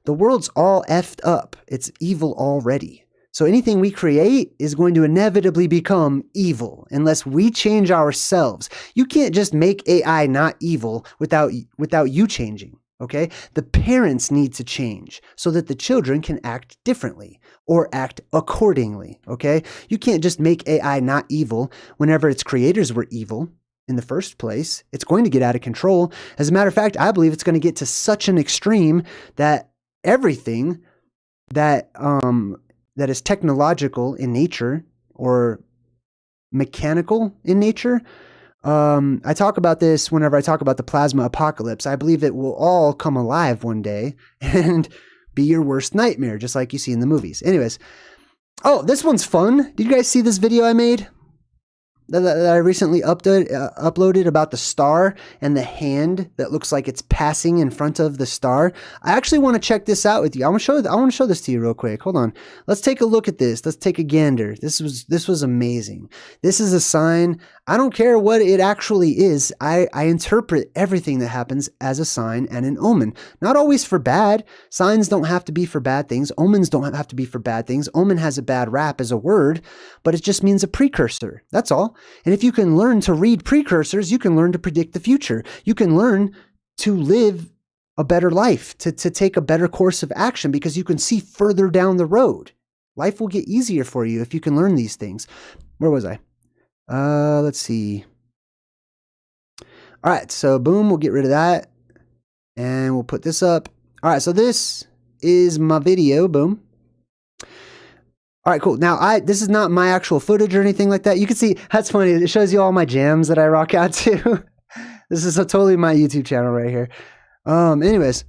the world's all effed up. It's evil already. So anything we create is going to inevitably become evil unless we change ourselves. You can't just make AI not evil without you changing, okay? The parents need to change so that the children can act differently or act accordingly, okay? You can't just make AI not evil whenever its creators were evil. In the first place. It's going to get out of control. As a matter of fact, I believe it's going to get to such an extreme that everything that is technological in nature or mechanical in nature, I talk about this whenever I talk about the plasma apocalypse. I believe it will all come alive one day and be your worst nightmare, just like you see in the movies. Anyways, oh, this one's fun. Did you guys see this video I made that I recently uploaded about the star and the hand that looks like it's passing in front of the star? I actually want to check this out with you. I want to show this to you real quick. Hold on. Let's take a look at this. Let's take a gander. This was amazing. This is a sign. I don't care what it actually is. I interpret everything that happens as a sign and an omen. Not always for bad. Signs don't have to be for bad things. Omens don't have to be for bad things. Omen has a bad rap as a word, but it just means a precursor. That's all. And if you can learn to read precursors, you can learn to predict the future. You can learn to live a better life, to take a better course of action because you can see further down the road. Life will get easier for you if you can learn these things. Where was I? Let's see. All right, so boom, we'll get rid of that. And we'll put this up. All right, so this is my video, boom. All right, cool. Now, this is not my actual footage or anything like that. You can see, that's funny. It shows you all my jams that I rock out to. This is totally my YouTube channel right here. Anyways,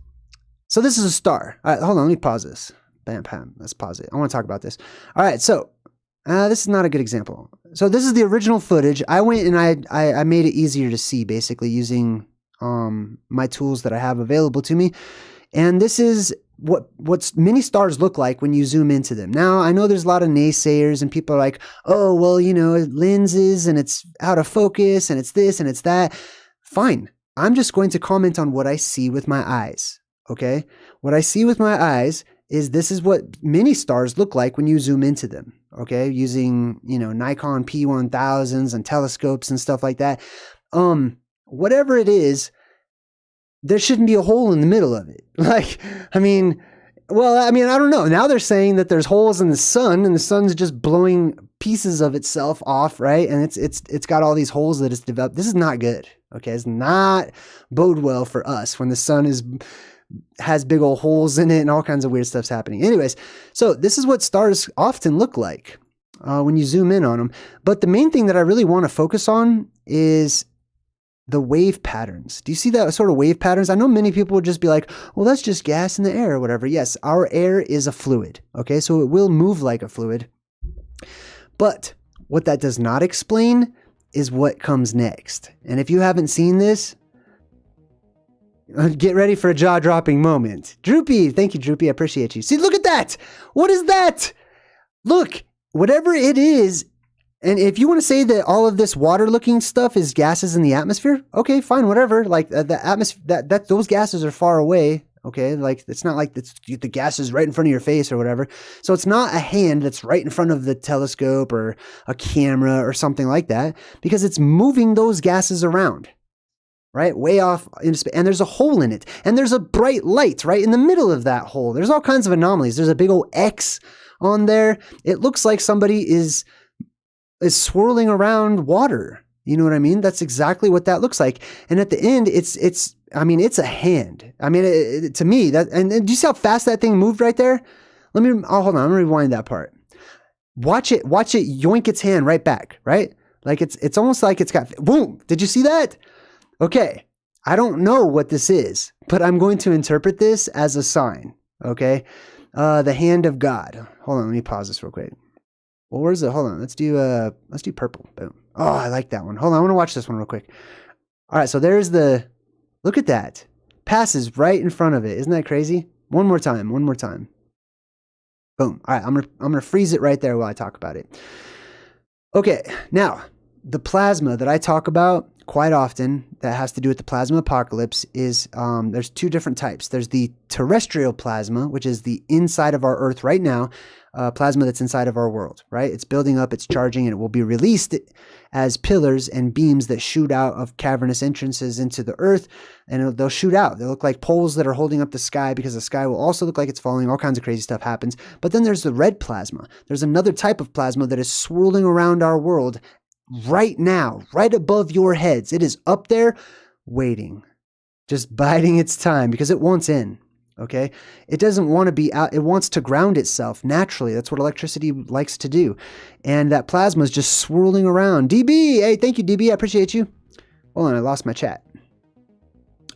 so this is a star. All right, hold on. Let me pause this. Bam, bam. Let's pause it. I want to talk about this. All right, so this is not a good example. So this is the original footage. I went and I made it easier to see, basically, using my tools that I have available to me. And this is what's many stars look like when you zoom into them. Now, I know there's a lot of naysayers and people are like, oh, well, you know, lenses and it's out of focus and it's this and it's that. Fine. I'm just going to comment on what I see with my eyes. Okay. What I see with my eyes is this is what many stars look like when you zoom into them. Okay. Using, you know, Nikon P1000s and telescopes and stuff like that. Whatever it is, there shouldn't be a hole in the middle of it. Like, I mean, I don't know. Now they're saying that there's holes in the sun and the sun's just blowing pieces of itself off, right? And it's got all these holes that it's developed. This is not good. Okay. It's not bode well for us when the sun has big old holes in it and all kinds of weird stuff's happening. Anyways, so this is what stars often look like when you zoom in on them. But the main thing that I really want to focus on is the wave patterns. Do you see that sort of wave patterns? I know many people would just be like, well, that's just gas in the air or whatever. Yes, our air is a fluid. Okay, so it will move like a fluid. But what that does not explain is what comes next. And if you haven't seen this, get ready for a jaw-dropping moment. Droopy, thank you, Droopy. I appreciate you. See, look at that. What is that? Look, whatever it is, and if you want to say that all of this water-looking stuff is gases in the atmosphere, okay, fine, whatever. Like the atmosphere, those gases are far away. Okay, like it's not like the gas is right in front of your face or whatever. So it's not a hand that's right in front of the telescope or a camera or something like that, because it's moving those gases around, right? Way off into space. And there's a hole in it. And there's a bright light right in the middle of that hole. There's all kinds of anomalies. There's a big old X on there. It looks like somebody is swirling around water. You know what I mean? That's exactly what that looks like. And at the end, it's a hand. I mean, to me, and do you see how fast that thing moved right there? Hold on. I'm gonna rewind that part. Watch it yoink its hand right back, right? Like it's almost like it's got, boom. Did you see that? Okay. I don't know what this is, but I'm going to interpret this as a sign. Okay. The hand of God. Hold on. Let me pause this real quick. Well, where's it? Hold on. Let's do purple. Boom. Oh, I like that one. Hold on. I want to watch this one real quick. All right. So there's look at that. Passes right in front of it. Isn't that crazy? One more time. Boom. All right. I'm going to freeze it right there while I talk about it. Okay. Now, the plasma that I talk about quite often that has to do with the plasma apocalypse is there's two different types. There's the terrestrial plasma, which is the inside of our Earth right now, plasma that's inside of our world, right? It's building up, it's charging, and it will be released as pillars and beams that shoot out of cavernous entrances into the Earth, and they'll shoot out. They'll look like poles that are holding up the sky, because the sky will also look like it's falling. All kinds of crazy stuff happens. But then there's the red plasma. There's another type of plasma that is swirling around our world right now, right above your heads. It is up there waiting, just biding its time, because it wants in. Okay. It doesn't want to be out. It wants to ground itself naturally. That's what electricity likes to do. And that plasma is just swirling around. DB. Hey, thank you, DB. I appreciate you. Hold on. I lost my chat.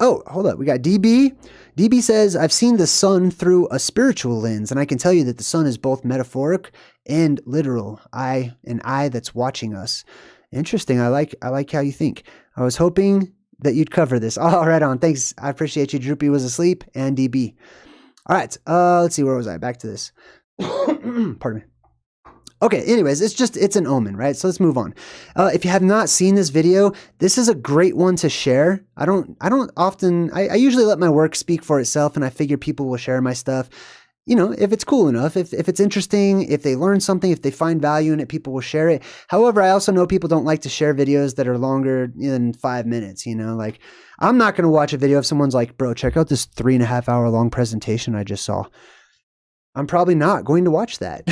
Oh, hold up. We got DB. DB says, I've seen the sun through a spiritual lens, and I can tell you that the sun is both metaphoric and literal. An eye that's watching us. Interesting. I like how you think. I was hoping that you'd cover this. Oh, right on. Thanks. I appreciate you. Droopy was asleep and DB. All right. Let's see. Where was I? Back to this. Pardon me. Okay. Anyways, it's an omen, right? So let's move on. If you have not seen this video, this is a great one to share. I usually let my work speak for itself, and I figure people will share my stuff. You know, if it's cool enough, if it's interesting, if they learn something, if they find value in it, people will share it. However, I also know people don't like to share videos that are longer than 5 minutes, you know, like I'm not going to watch a video if someone's like, bro, check out this 3.5 hour long presentation I just saw. I'm probably not going to watch that.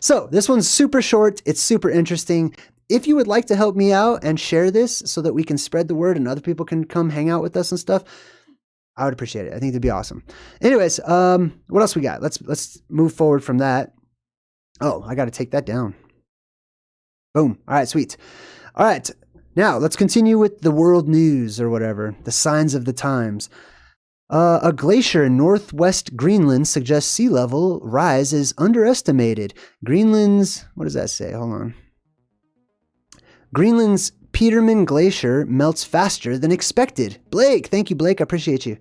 So this one's super short. It's super interesting. If you would like to help me out and share this so that we can spread the word and other people can come hang out with us and stuff, I would appreciate it. I think it'd be awesome. Anyways, what else we got? Let's move forward from that. Oh, I got to take that down. Boom. All right, sweet. All right. Now let's continue with the world news or whatever, the signs of the times. A glacier in northwest Greenland suggests sea level rise is underestimated. What does that say? Hold on. Greenland's Peterman Glacier melts faster than expected. Blake, thank you, Blake. I appreciate you.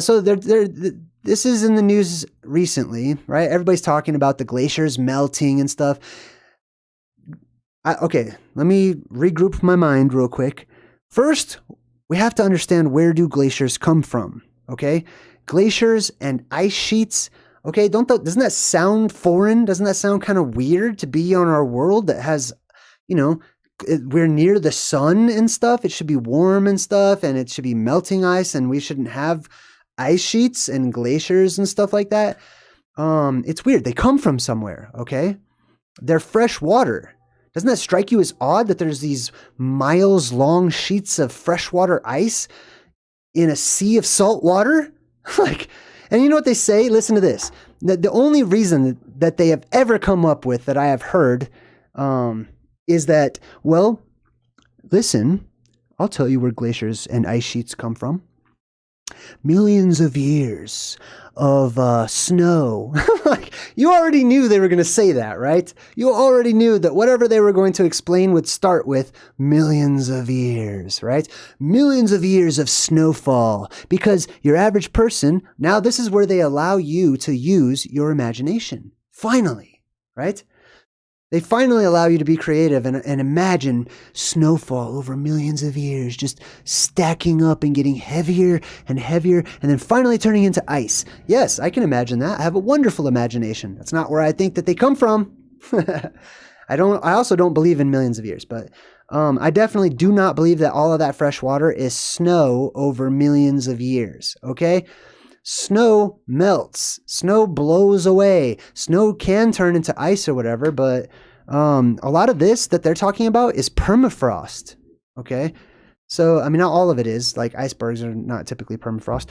So this is in the news recently, right? Everybody's talking about the glaciers melting and stuff. Okay, let me regroup my mind real quick. First, we have to understand, where do glaciers come from? Okay, glaciers and ice sheets. Okay, doesn't that sound foreign? Doesn't that sound kind of weird to be on our world that has, we're near the sun and stuff. It should be warm and stuff, and it should be melting ice, and we shouldn't have ice sheets and glaciers and stuff like that. It's weird. They come from somewhere, okay? They're fresh water. Doesn't that strike you as odd that there's these miles-long sheets of freshwater ice in a sea of salt water? And you know what they say? Listen to this. The only reason that they have ever come up with, that I have heard, is that, well, listen, I'll tell you where glaciers and ice sheets come from. millions of years of snow. Like, you already knew they were going to say that, right? You already knew that whatever they were going to explain would start with millions of years, right? Millions of years of snowfall. Because your average person, now this is where they allow you to use your imagination. Finally, right? They finally allow you to be creative and imagine snowfall over millions of years, just stacking up and getting heavier and heavier, and then finally turning into ice. Yes, I can imagine that. I have a wonderful imagination. That's not where I think that they come from. I also don't believe in millions of years, but I definitely do not believe that all of that fresh water is snow over millions of years, okay? Snow melts. Snow blows away. Snow can turn into ice or whatever, but a lot of this that they're talking about is permafrost, okay? So, I mean, not all of it is. Like, icebergs are not typically permafrost.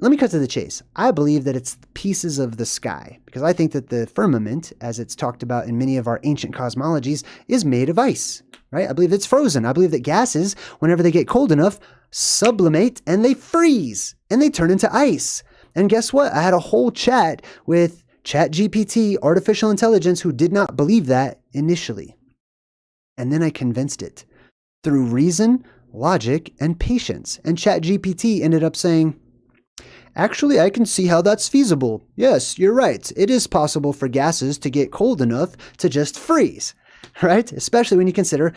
Let me cut to the chase. I believe that it's pieces of the sky, because I think that the firmament, as it's talked about in many of our ancient cosmologies, is made of ice, right? I believe it's frozen. I believe that gases, whenever they get cold enough, sublimate and they freeze and they turn into ice. And guess what? I had a whole chat with ChatGPT, artificial intelligence, who did not believe that initially. And then I convinced it through reason, logic, and patience. And ChatGPT ended up saying, actually, I can see how that's feasible. Yes, you're right. It is possible for gases to get cold enough to just freeze, right? Especially when you consider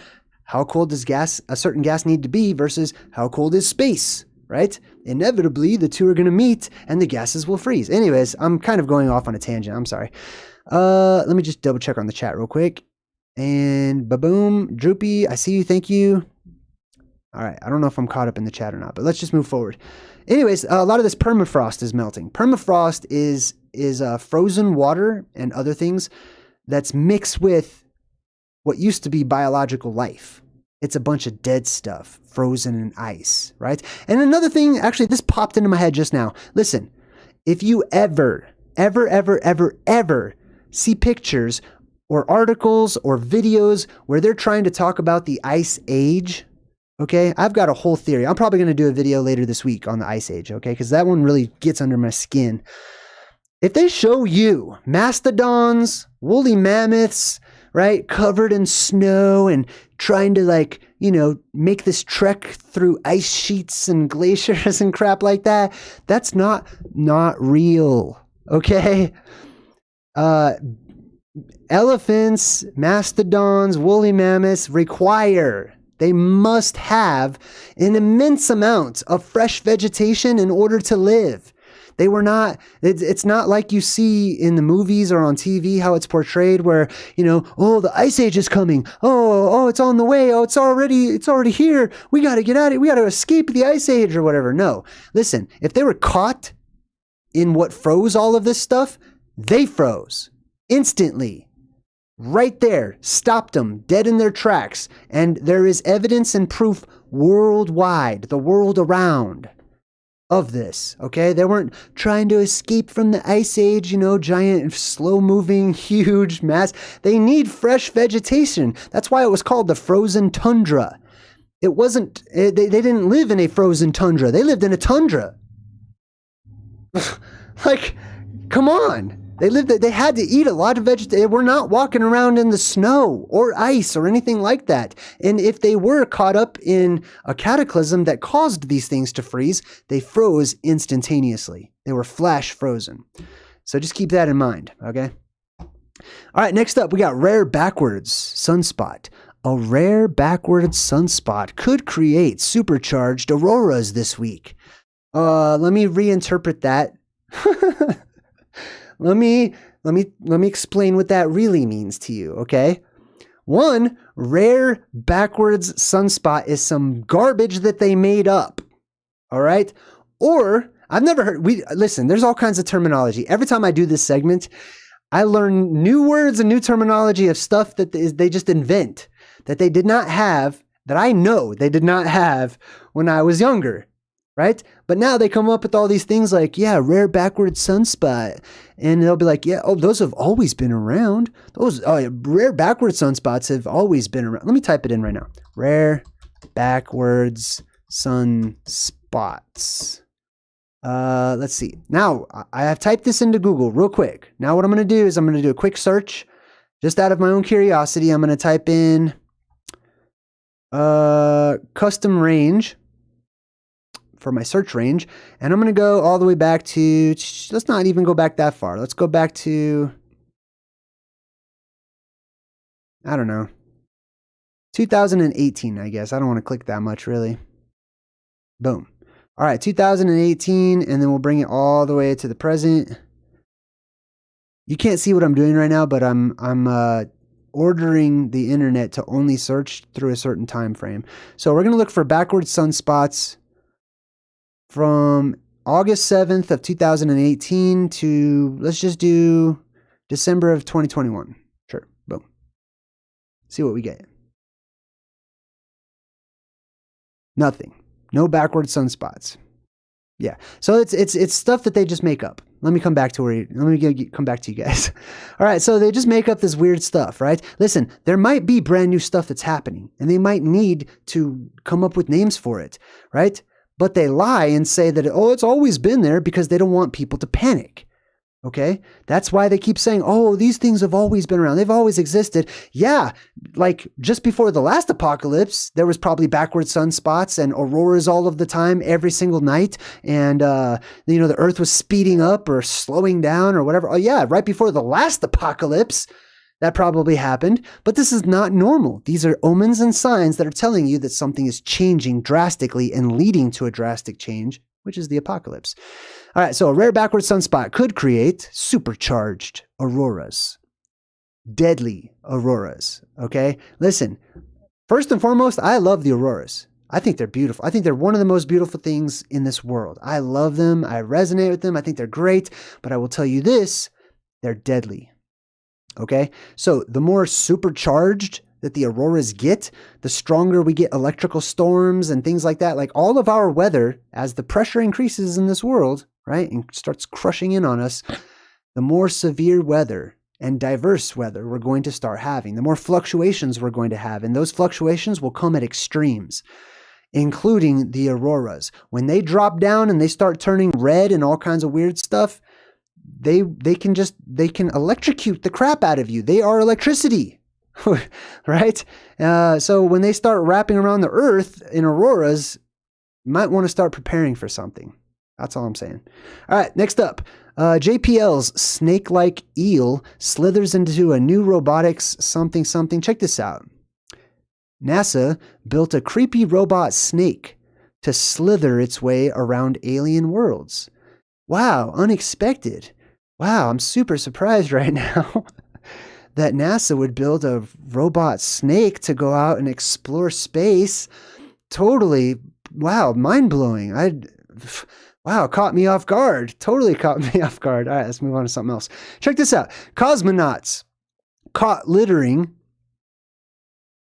how cold does a certain gas need to be versus how cold is space, right? Inevitably, the two are going to meet and the gases will freeze. Anyways, I'm kind of going off on a tangent. I'm sorry. Let me just double check on the chat real quick. And ba-boom, Droopy, I see you. Thank you. All right. I don't know if I'm caught up in the chat or not, but let's just move forward. Anyways, a lot of this permafrost is melting. Permafrost is frozen water and other things that's mixed with what used to be biological life. It's a bunch of dead stuff, frozen in ice, right? And another thing, actually, this popped into my head just now. Listen, if you ever see pictures or articles or videos where they're trying to talk about the Ice Age, okay, I've got a whole theory. I'm probably going to do a video later this week on the Ice Age, okay, because that one really gets under my skin. If they show you mastodons, woolly mammoths, right, covered in snow and trying to, like, you know, make this trek through ice sheets and glaciers and crap like that, that's not real, okay? Elephants, mastodons, woolly mammoths they must have an immense amount of fresh vegetation in order to live. They were not, it's not like you see in the movies or on TV how it's portrayed where, you know, oh, the Ice Age is coming. Oh, it's on the way. Oh, it's already here. We got to get out of it. We got to escape the Ice Age or whatever. No, listen, if they were caught in what froze all of this stuff, they froze instantly. Right there, stopped them dead in their tracks. And there is evidence and proof worldwide, the world around, of this, okay? They weren't trying to escape from the Ice Age, you know, giant, slow-moving, huge mass. They need fresh vegetation. That's why it was called the frozen tundra. It wasn't, they didn't live in a frozen tundra. They lived in a tundra. Like, come on. They had to eat a lot of vegetation. They were not walking around in the snow or ice or anything like that. And if they were caught up in a cataclysm that caused these things to freeze, they froze instantaneously. They were flash frozen. So just keep that in mind, okay? All right, next up, we got rare backwards sunspot. A rare backwards sunspot could create supercharged auroras this week. Let me reinterpret that. Let me explain what that really means to you, okay? One, rare backwards sunspot is some garbage that they made up, all right? Or, I've never heard, listen, there's all kinds of terminology. Every time I do this segment, I learn new words and new terminology of stuff that they just invent, that they did not have, that I know they did not have when I was younger. Right? But now they come up with all these things like, yeah, rare backward sunspot. And they'll be like, yeah, oh, those have always been around. Rare backward sunspots have always been around. Let me type it in right now. Rare backwards sunspots. Let's see. Now, I have typed this into Google real quick. Now what I'm going to do is I'm going to do a quick search. Just out of my own curiosity, I'm going to type in custom range for my search range. And I'm going to go all the way back to, let's not even go back that far. Let's go back to, I don't know, 2018, I guess. I don't want to click that much, really. Boom. All right, 2018, and then we'll bring it all the way to the present. You can't see what I'm doing right now, but I'm ordering the internet to only search through a certain time frame. So we're going to look for backward sunspots from August 7th of 2018 to, let's just do December of 2021. Sure, boom. See what we get. Nothing. No backward sunspots. Yeah. So it's stuff that they just make up. Let me come back to come back to you guys. All right. So they just make up this weird stuff, right? Listen, there might be brand new stuff that's happening and they might need to come up with names for it, right? But they lie and say that, oh, it's always been there because they don't want people to panic. Okay. That's why they keep saying, oh, these things have always been around. They've always existed. Yeah. Like just before the last apocalypse, there was probably backward sunspots and auroras all of the time, every single night. And, the earth was speeding up or slowing down or whatever. Oh yeah. Right before the last apocalypse, that probably happened, but this is not normal. These are omens and signs that are telling you that something is changing drastically and leading to a drastic change, which is the apocalypse. All right, so a rare backward sunspot could create supercharged auroras, deadly auroras, okay? Listen, first and foremost, I love the auroras. I think they're beautiful. I think they're one of the most beautiful things in this world. I love them. I resonate with them. I think they're great, but I will tell you this, they're deadly, okay? So the more supercharged that the auroras get, the stronger we get electrical storms and things like that. Like all of our weather, as the pressure increases in this world, right, and starts crushing in on us, the more severe weather and diverse weather we're going to start having, the more fluctuations we're going to have. And those fluctuations will come at extremes, including the auroras. When they drop down and they start turning red and all kinds of weird stuff, they can electrocute the crap out of you. They are electricity. Right? So when they start wrapping around the earth in auroras, you might want to start preparing for something. That's all I'm saying. All right, next up. JPL's snake-like eel slithers into a new robotics something. Check this out. NASA built a creepy robot snake to slither its way around alien worlds. Wow, unexpected. Wow, I'm super surprised right now. That NASA would build a robot snake to go out and explore space. Totally, wow, mind-blowing. Wow, caught me off guard. Totally caught me off guard. All right, let's move on to something else. Check this out. Cosmonauts caught littering.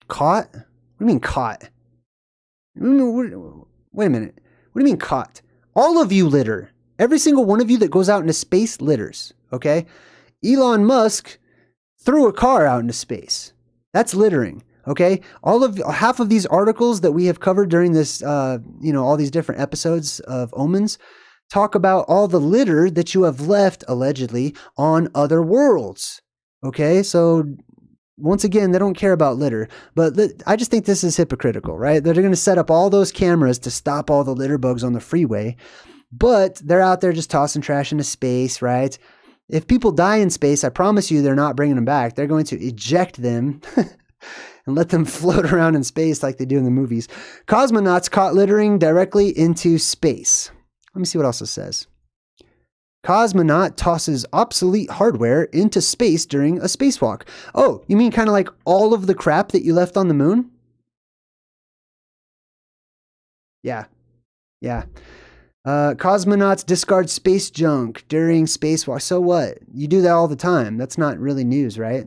Caught? What do you mean caught? Wait a minute. What do you mean caught? All of you litter. Every single one of you that goes out into space litters, okay? Elon Musk threw a car out into space. That's littering, okay? Half of these articles that we have covered during this, all these different episodes of Omens talk about all the litter that you have left, allegedly, on other worlds, okay? So once again, they don't care about litter, but I just think this is hypocritical, right? They're going to set up all those cameras to stop all the litter bugs on the freeway, but they're out there just tossing trash into space, right? If people die in space, I promise you they're not bringing them back. They're going to eject them and let them float around in space like they do in the movies. Cosmonauts caught littering directly into space. Let me see what else it says. Cosmonaut tosses obsolete hardware into space during a spacewalk. Oh, you mean kind of like all of the crap that you left on the moon? Yeah. Cosmonauts discard space junk during spacewalk. So what? You do that all the time. That's not really news, right?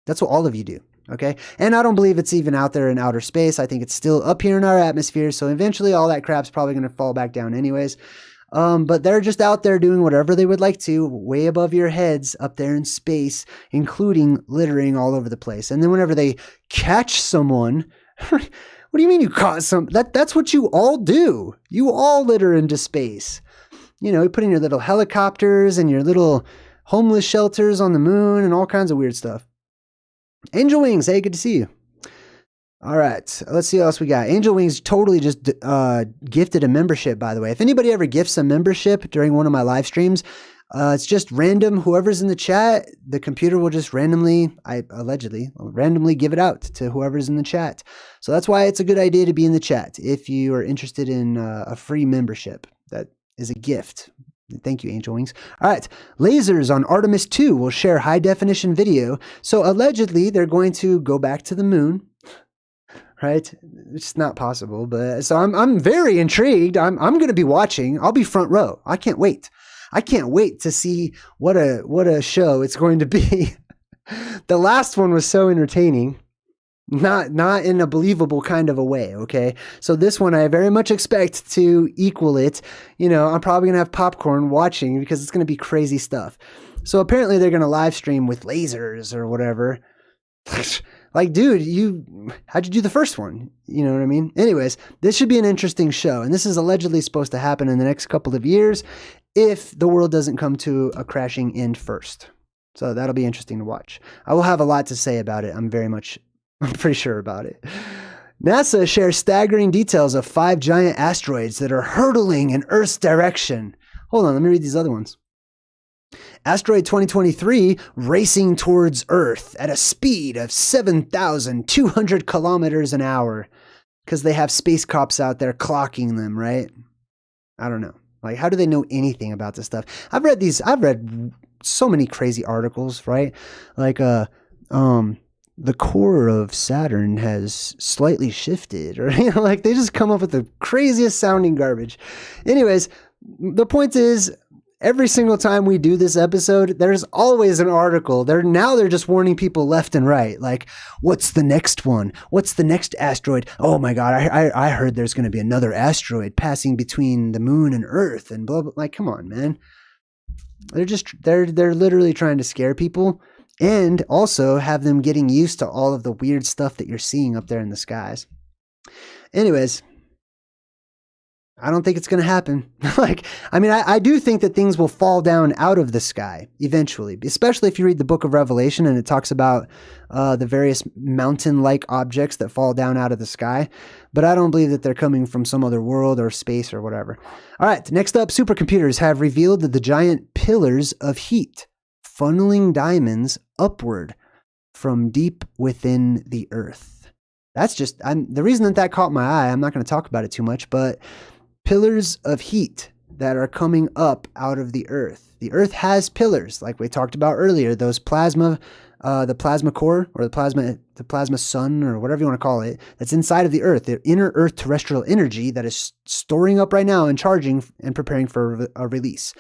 That's what all of you do, okay? And I don't believe it's even out there in outer space. I think it's still up here in our atmosphere, so eventually all that crap's probably going to fall back down anyways. But they're just out there doing whatever they would like to, way above your heads, up there in space, including littering all over the place. And then whenever they catch someone... What do you mean you caught some? That's what you all do. You all litter into space. you put in your little helicopters and your little homeless shelters on the moon and all kinds of weird stuff. Angel Wings, hey, good to see you. All right, let's see what else we got. Angel Wings totally just gifted a membership, by the way. If anybody ever gifts a membership during one of my live streams, it's just random. Whoever's in the chat, the computer will just randomly give it out to whoever's in the chat. So that's why it's a good idea to be in the chat if you are interested in a free membership. That is a gift. Thank you, Angel Wings. All right. Lasers on Artemis 2 will share high definition video. So allegedly, they're going to go back to the moon. Right? It's not possible, but so I'm very intrigued. I'm going to be watching. I'll be front row. I can't wait. I can't wait to see what a show it's going to be. The last one was so entertaining, not in a believable kind of a way. Okay, so this one I very much expect to equal it. I'm probably gonna have popcorn watching because it's gonna be crazy stuff. So apparently they're gonna live stream with lasers or whatever. Like, dude, how'd you do the first one? You know what I mean? Anyways, this should be an interesting show. And this is allegedly supposed to happen in the next couple of years if the world doesn't come to a crashing end first. So that'll be interesting to watch. I will have a lot to say about it. I'm pretty sure about it. NASA shares staggering details of 5 giant asteroids that are hurtling in Earth's direction. Hold on, let me read these other ones. Asteroid 2023 racing towards Earth at a speed of 7,200 kilometers an hour because they have space cops out there clocking them, right? I don't know. Like, how do they know anything about this stuff? I've read so many crazy articles, right? Like, the core of Saturn has slightly shifted, or, like they just come up with the craziest sounding garbage. Anyways, the point is, every single time we do this episode, there's always an article. They're just warning people left and right. Like, what's the next one? What's the next asteroid? Oh my God, I heard there's going to be another asteroid passing between the moon and Earth and blah, blah. Like, come on, man. They're literally trying to scare people and also have them getting used to all of the weird stuff that you're seeing up there in the skies. Anyways, I don't think it's going to happen. I do think that things will fall down out of the sky eventually, especially if you read the book of Revelation and it talks about the various mountain-like objects that fall down out of the sky. But I don't believe that they're coming from some other world or space or whatever. All right, next up, supercomputers have revealed that the giant pillars of heat funneling diamonds upward from deep within the Earth. That's just, the reason that caught my eye, I'm not going to talk about it too much, but pillars of heat that are coming up out of the Earth. The Earth has pillars, like we talked about earlier, those plasma, the plasma core or the plasma sun or whatever you want to call it, that's inside of the Earth, the inner Earth terrestrial energy that is storing up right now and charging and preparing for a release.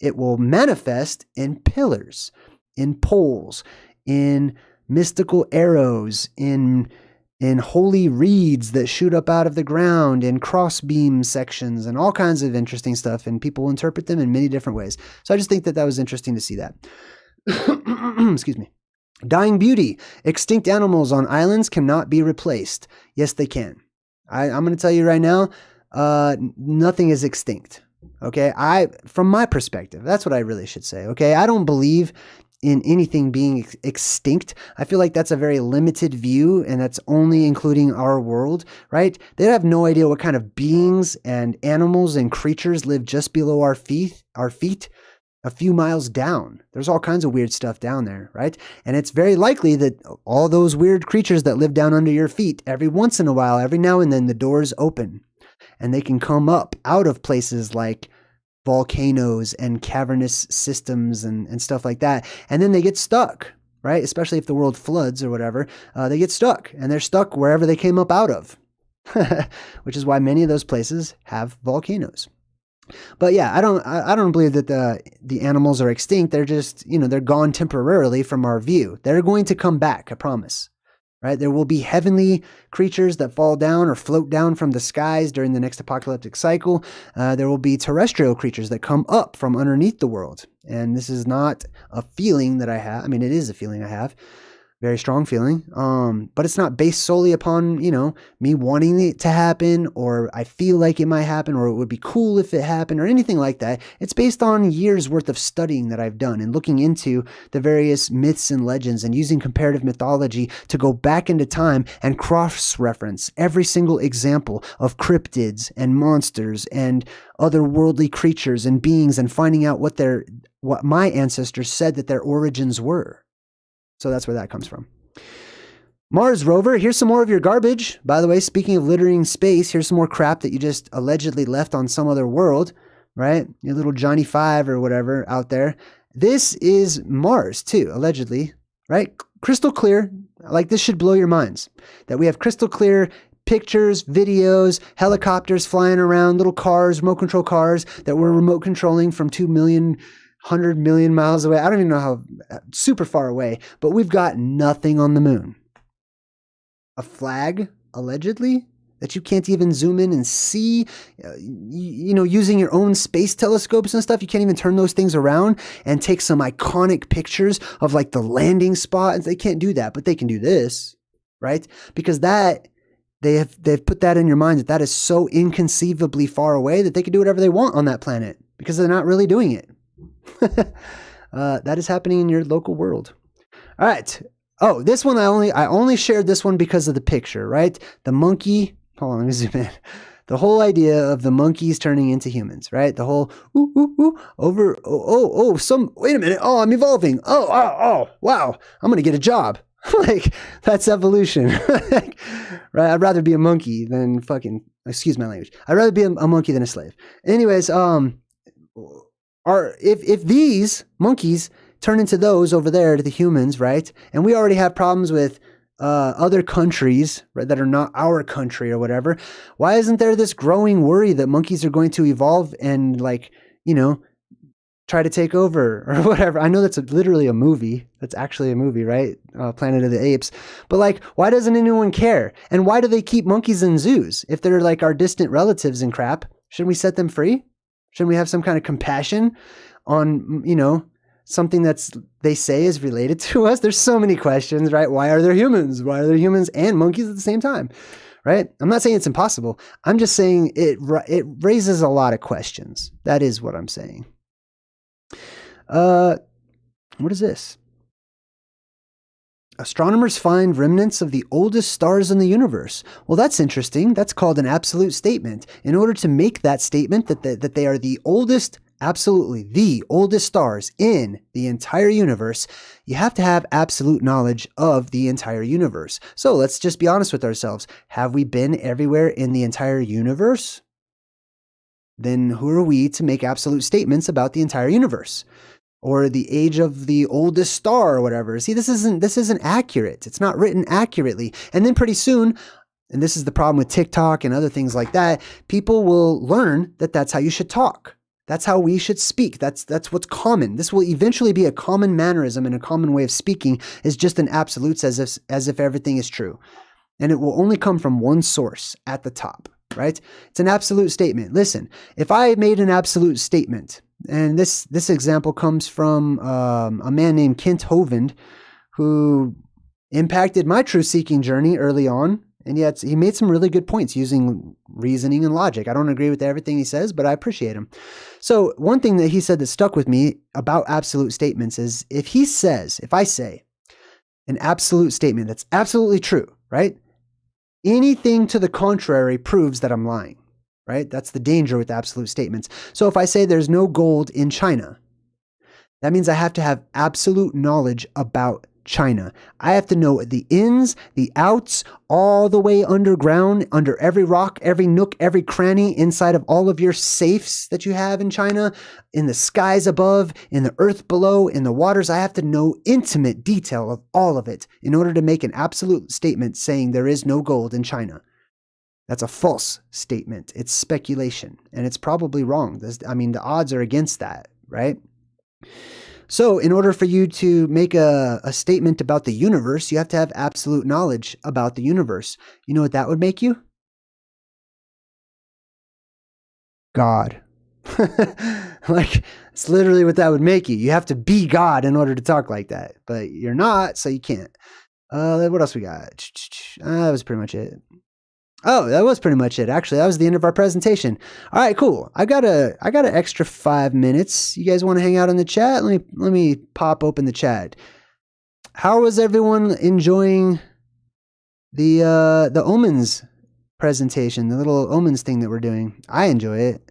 It will manifest in pillars, in poles, in mystical arrows, in holy reeds that shoot up out of the ground, in crossbeam sections, and all kinds of interesting stuff. And people will interpret them in many different ways. So I just think that was interesting to see that. Excuse me. Dying beauty. Extinct animals on islands cannot be replaced. Yes, they can. I'm going to tell you right now, nothing is extinct. Okay, from my perspective, that's what I really should say. Okay, I don't believe in anything being extinct. I feel like that's a very limited view, and that's only including our world, right? They have no idea what kind of beings and animals and creatures live just below our feet, a few miles down. There's all kinds of weird stuff down there, right? And it's very likely that all those weird creatures that live down under your feet, every once in a while, every now and then, the doors open, and they can come up out of places like volcanoes and cavernous systems and stuff like that. And then they get stuck, right? Especially if the world floods or whatever, they get stuck, and they're stuck wherever they came up out of, which is why many of those places have volcanoes. But yeah, I don't believe that the animals are extinct. They're just, they're gone temporarily from our view. They're going to come back, I promise. Right? There will be heavenly creatures that fall down or float down from the skies during the next apocalyptic cycle. There will be terrestrial creatures that come up from underneath the world. And this is not a feeling that I have. I mean, it is a feeling I have. Very strong feeling. But it's not based solely upon, me wanting it to happen, or I feel like it might happen, or it would be cool if it happened, or anything like that. It's based on years worth of studying that I've done and looking into the various myths and legends and using comparative mythology to go back into time and cross-reference every single example of cryptids and monsters and otherworldly creatures and beings, and finding out what my ancestors said that their origins were. So that's where that comes from. Mars rover, here's some more of your garbage. By the way, speaking of littering space, here's some more crap that you just allegedly left on some other world, right? Your little Johnny 5 or whatever out there. This is Mars too, allegedly, right? Crystal clear. Like, this should blow your minds that we have crystal clear pictures, videos, helicopters flying around, little cars, remote control cars that we're remote controlling from 100 million miles away. I don't even know how super far away, but we've got nothing on the moon. A flag, allegedly, that you can't even zoom in and see, using your own space telescopes and stuff. You can't even turn those things around and take some iconic pictures of like the landing spot. They can't do that, but they can do this, right? Because they've put that in your mind that is so inconceivably far away that they can do whatever they want on that planet because they're not really doing it. That is happening in your local world. All right. Oh, this one I only shared this one because of the picture, right? The monkey. Hold on, let me zoom in. The whole idea of the monkeys turning into humans, right? The whole wait a minute. Oh, I'm evolving. Oh, wow. I'm gonna get a job. Like, that's evolution. Right? I'd rather be a monkey than excuse my language. I'd rather be a monkey than a slave. Anyways, if these monkeys turn into those over there to the humans, right? And we already have problems with other countries, right, that are not our country or whatever. Why isn't there this growing worry that monkeys are going to evolve and try to take over or whatever? I know that's literally a movie. That's actually a movie, right? Planet of the Apes. But why doesn't anyone care? And why do they keep monkeys in zoos? If they're like our distant relatives and crap, shouldn't we set them free? Shouldn't we have some kind of compassion on, something they say is related to us? There's so many questions, right? Why are there humans? Why are there humans and monkeys at the same time, right? I'm not saying it's impossible. I'm just saying it raises a lot of questions. That is what I'm saying. What is this? Astronomers find remnants of the oldest stars in the universe. Well, that's interesting. That's called an absolute statement. In order to make that statement that they are the oldest, absolutely the oldest stars in the entire universe, you have to have absolute knowledge of the entire universe. So let's just be honest with ourselves. Have we been everywhere in the entire universe? Then who are we to make absolute statements about the entire universe? Or the age of the oldest star or whatever. See, this isn't accurate. It's not written accurately. And then pretty soon, and this is the problem with TikTok and other things like that, people will learn that that's how you should talk. That's how we should speak. That's what's common. This will eventually be a common mannerism and a common way of speaking, is just an absolutes as if everything is true. And it will only come from one source at the top, right? It's an absolute statement. Listen, if I made an absolute statement, and this example comes from a man named Kent Hovind, who impacted my truth-seeking journey early on. And yet he made some really good points using reasoning and logic. I don't agree with everything he says, but I appreciate him. So one thing that he said that stuck with me about absolute statements is if I say an absolute statement that's absolutely true, right? Anything to the contrary proves that I'm lying. Right? That's the danger with absolute statements. So if I say there's no gold in China, that means I have to have absolute knowledge about China. I have to know the ins, the outs, all the way underground, under every rock, every nook, every cranny, inside of all of your safes that you have in China, in the skies above, in the earth below, in the waters. I have to know intimate detail of all of it in order to make an absolute statement saying there is no gold in China. That's a false statement. It's speculation, and it's probably wrong. The odds are against that, right? So in order for you to make a statement about the universe, you have to have absolute knowledge about the universe. You know what that would make you? God. It's literally what that would make you. You have to be God in order to talk like that, but you're not, so you can't. What else we got? That was pretty much it. Oh, that was pretty much it. Actually, that was the end of our presentation. All right, cool. I got an extra 5 minutes. You guys want to hang out in the chat? Let me pop open the chat. How was everyone enjoying the Omens presentation, the little Omens thing that we're doing? I enjoy it.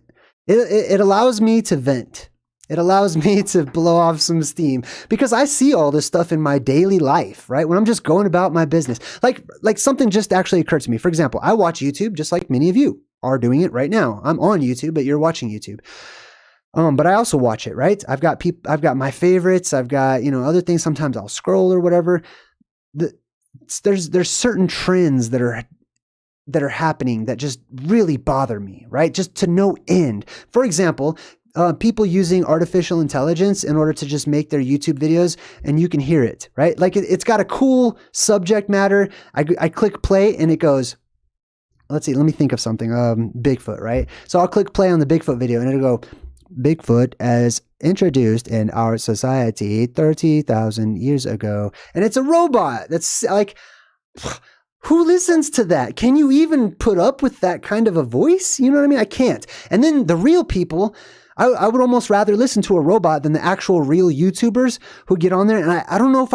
It allows me to vent. It allows me to blow off some steam because I see all this stuff in my daily life, right? When I'm just going about my business. Like something just actually occurred to me. For example, I watch YouTube just like many of you are doing it right now. I'm on YouTube, but you're watching YouTube. But I also watch it, right? I've got my favorites. I've got, other things. Sometimes I'll scroll or whatever. There's certain trends that are happening that just really bother me, right? Just to no end. For example, people using artificial intelligence in order to just make their YouTube videos, and you can hear it, right? Like it's got a cool subject matter. I click play and it goes, let's see, let me think of something. Bigfoot, right? So I'll click play on the Bigfoot video and it'll go, Bigfoot as introduced in our society 30,000 years ago. And it's a robot. That's like, who listens to that? Can you even put up with that kind of a voice? You know what I mean? I can't. And then the real people, I would almost rather listen to a robot than the actual real YouTubers who get on there. And I don't know if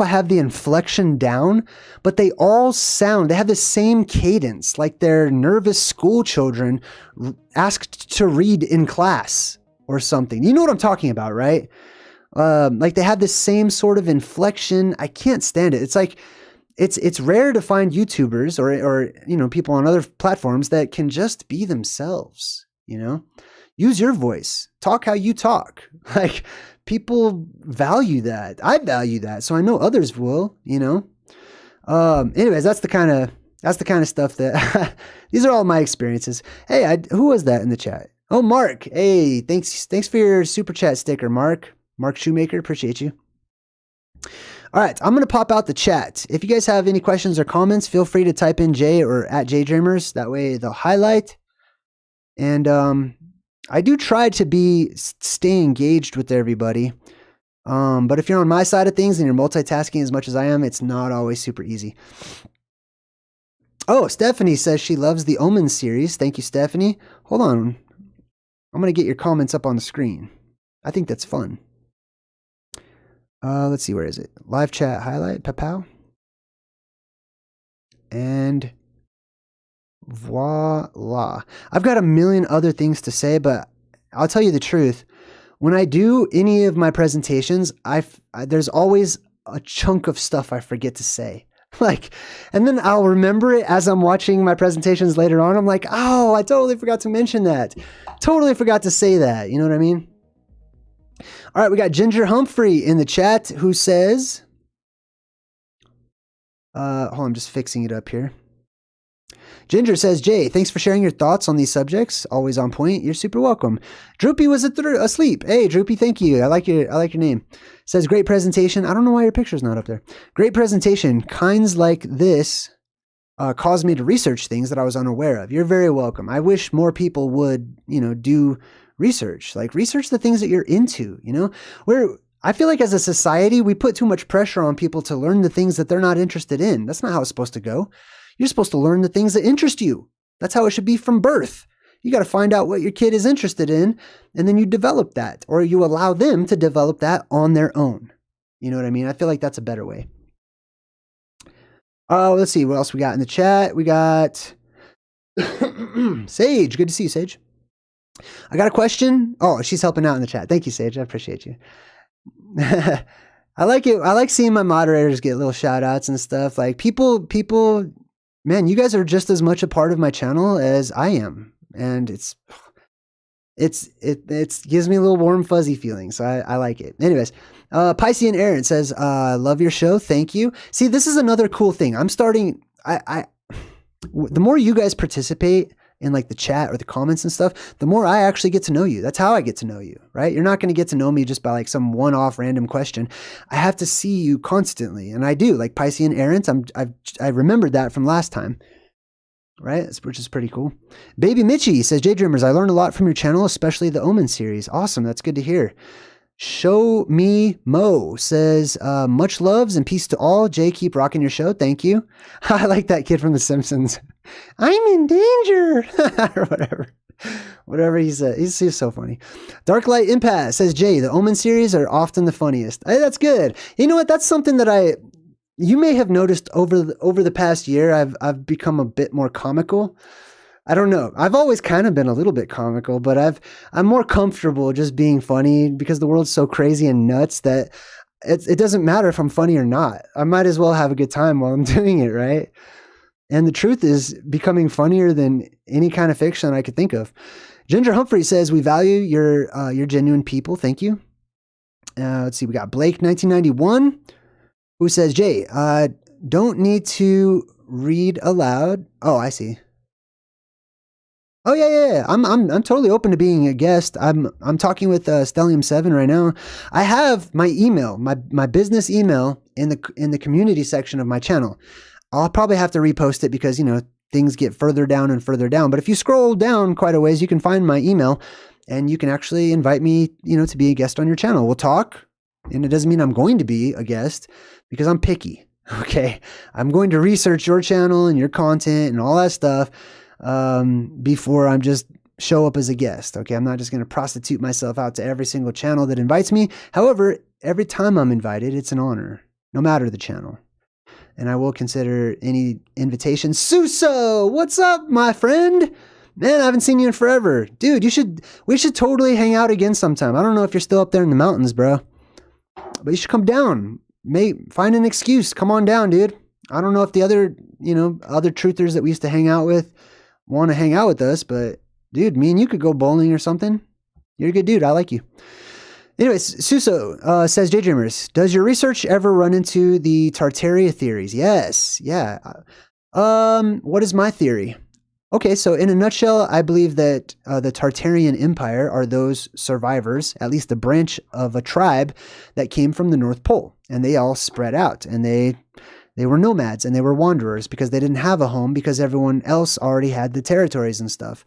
I have the inflection down, but they all they have the same cadence, like they're nervous school children asked to read in class or something. You know what I'm talking about, right? Like they have the same sort of inflection. I can't stand it. It's like, it's rare to find YouTubers or people on other platforms that can just be themselves, Use your voice. Talk how you talk. Like people value that. I value that. So I know others will, Anyways, that's the kind of stuff that these are all my experiences. Hey, who was that in the chat? Oh, Mark. Hey, thanks for your super chat sticker, Mark. Mark Shoemaker, appreciate you. All right, I'm going to pop out the chat. If you guys have any questions or comments, feel free to type in Jay or at JayDreamerZ. That way they'll highlight. And I do try to stay engaged with everybody. But if you're on my side of things and you're multitasking as much as I am, it's not always super easy. Oh, Stephanie says she loves the Omens series. Thank you, Stephanie. Hold on. I'm going to get your comments up on the screen. I think that's fun. Let's see, where is it? Live chat highlight, pow. And voila. I've got a million other things to say, but I'll tell you the truth. When I do any of my presentations, there's always a chunk of stuff I forget to say. And then I'll remember it as I'm watching my presentations later on. I'm like, oh, I totally forgot to mention that. Totally forgot to say that. You know what I mean? All right, we got Ginger Humphrey in the chat who says, hold on, I'm just fixing it up here. Ginger says, Jay, thanks for sharing your thoughts on these subjects. Always on point. You're super welcome. Droopy was asleep. Hey, Droopy, thank you. I like your name. Says, great presentation. I don't know why your picture's not up there. Great presentation. Kinds like this caused me to research things that I was unaware of. You're very welcome. I wish more people would, do research. Like research the things that you're into, I feel like as a society, we put too much pressure on people to learn the things that they're not interested in. That's not how it's supposed to go. You're supposed to learn the things that interest you. That's how it should be from birth. You got to find out what your kid is interested in, and then you develop that, or you allow them to develop that on their own. You know what I mean? I feel like that's a better way. Oh, let's see what else we got in the chat. We got Sage. Good to see you, Sage. I got a question. Oh, she's helping out in the chat. Thank you, Sage. I appreciate you. I like it. I like seeing my moderators get little shout outs and stuff. Like people, man, you guys are just as much a part of my channel as I am. And it gives me a little warm, fuzzy feeling. So I like it. Anyways, Piscean Aaron says, love your show. Thank you. See, this is another cool thing. I'm starting, the more you guys participate in like the chat or the comments and stuff, the more I actually get to know you. That's how I get to know you, right? You're not going to get to know me just by like some one-off random question. I have to see you constantly. And I do, like Piscean Aaron. I remembered that from last time, right? Which is pretty cool. Baby Mitchie says, JayDreamerZ, I learned a lot from your channel, especially the Omens series. Awesome. That's good to hear. Show Me Mo says, much loves and peace to all. Jay, keep rocking your show. Thank you. I like that kid from The Simpsons. I'm in danger. Or whatever. Whatever he said. He's so funny. Dark Light Impasse says, Jay, the Omen series are often the funniest. Hey, that's good. You know what? That's something that you may have noticed over the past year. I've become a bit more comical. I don't know. I've always kind of been a little bit comical, but I'm more comfortable just being funny because the world's so crazy and nuts that it doesn't matter if I'm funny or not. I might as well have a good time while I'm doing it, right? And the truth is becoming funnier than any kind of fiction I could think of. Ginger Humphrey says, we value your genuine people. Thank you. Let's see. We got Blake 1991 who says, Jay, don't need to read aloud. Oh, I see. Oh yeah. I'm totally open to being a guest. I'm talking with Stellium 7 right now. I have my email, my business email in the community section of my channel. I'll probably have to repost it because, things get further down and further down. But if you scroll down quite a ways, you can find my email and you can actually invite me, to be a guest on your channel. We'll talk, and it doesn't mean I'm going to be a guest because I'm picky. Okay. I'm going to research your channel and your content and all that stuff before I'm just show up as a guest. Okay. I'm not just going to prostitute myself out to every single channel that invites me. However, every time I'm invited, it's an honor, no matter the channel. And I will consider any invitation. Suso, what's up, my friend? Man, I haven't seen you in forever. Dude, we should totally hang out again sometime. I don't know if you're still up there in the mountains, bro, but you should come down. Find an excuse. Come on down, dude. I don't know if the other truthers that we used to hang out with want to hang out with us, but dude, me and you could go bowling or something. You're a good dude. I like you. Anyways, Suso says, JayDreamerZ, does your research ever run into the Tartaria theories? Yes. Yeah. What is my theory? Okay, so in a nutshell, I believe that the Tartarian Empire are those survivors, at least a branch of a tribe that came from the North Pole, and they all spread out, and they were nomads and they were wanderers because they didn't have a home because everyone else already had the territories and stuff.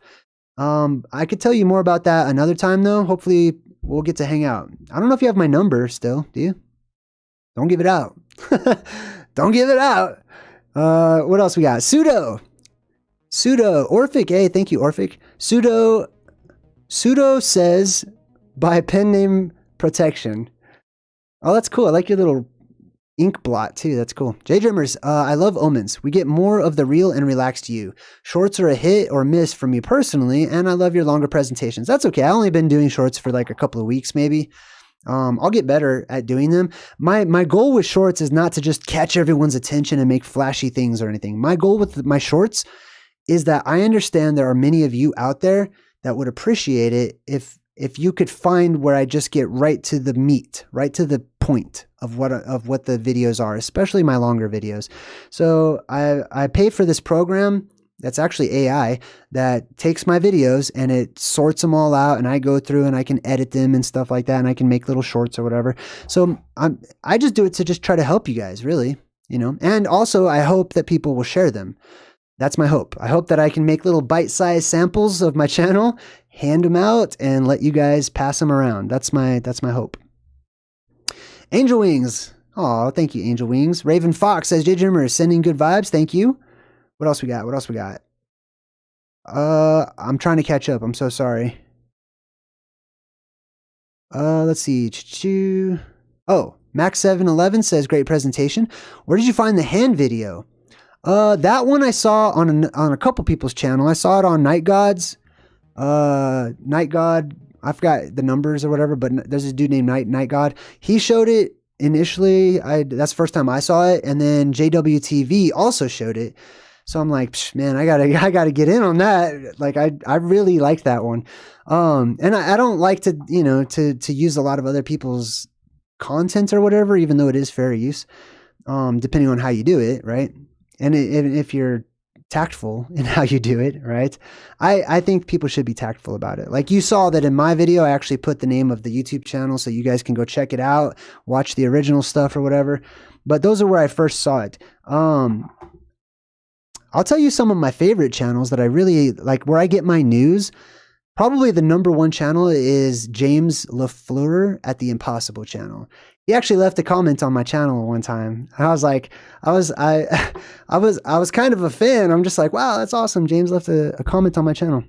I could tell you more about that another time though. Hopefully we'll get to hang out. I don't know if you have my number still. Do you? Don't give it out. Don't give it out. What else we got? Pseudo Orphic. Hey, thank you, Orphic. Pseudo says by pen name protection. Oh, that's cool. I like your little ink blot too. That's cool. JayDreamerZ, I love Omens. We get more of the real and relaxed you. Shorts are a hit or miss for me personally, and I love your longer presentations. That's okay. I've only been doing shorts for like a couple of weeks maybe. I'll get better at doing them. My goal with shorts is not to just catch everyone's attention and make flashy things or anything. My goal with my shorts is that I understand there are many of you out there that would appreciate it if you could find where I just get right to the meat, right to the point of what the videos are, especially my longer videos. So I pay for this program that's actually AI that takes my videos and it sorts them all out, and I go through and I can edit them and stuff like that, and I can make little shorts or whatever. So I just do it to just try to help you guys, really, and also I hope that people will share them. That's my hope. I hope that I can make little bite-sized samples of my channel, hand them out, and let you guys pass them around. That's my hope. Angel Wings. Oh, thank you, Angel Wings. Raven Fox says, JayDreamerZ, sending good vibes. Thank you. What else we got? I'm trying to catch up. I'm so sorry. Let's see. Oh, Max711 says, great presentation. Where did you find the hand video? That one I saw on a couple people's channel. I saw it on Night God's. Night God, I forgot the numbers or whatever, but there's a dude named Night God. He showed it initially. That's the first time I saw it, and then JWTV also showed it. So I'm like, man, I gotta get in on that. Like I really like that one. And I don't like to to use a lot of other people's content or whatever, even though it is fair use, depending on how you do it, right? And if you're tactful in how you do it, right? I think people should be tactful about it. Like you saw that in my video, I actually put the name of the YouTube channel so you guys can go check it out, watch the original stuff or whatever. But those are where I first saw it. I'll tell you some of my favorite channels that I really like, where I get my news. Probably the #1 channel is James LaFleur at the Impossible channel. He actually left a comment on my channel one time. And I was like, I was kind of a fan. I'm just like, wow, that's awesome. James left a comment on my channel.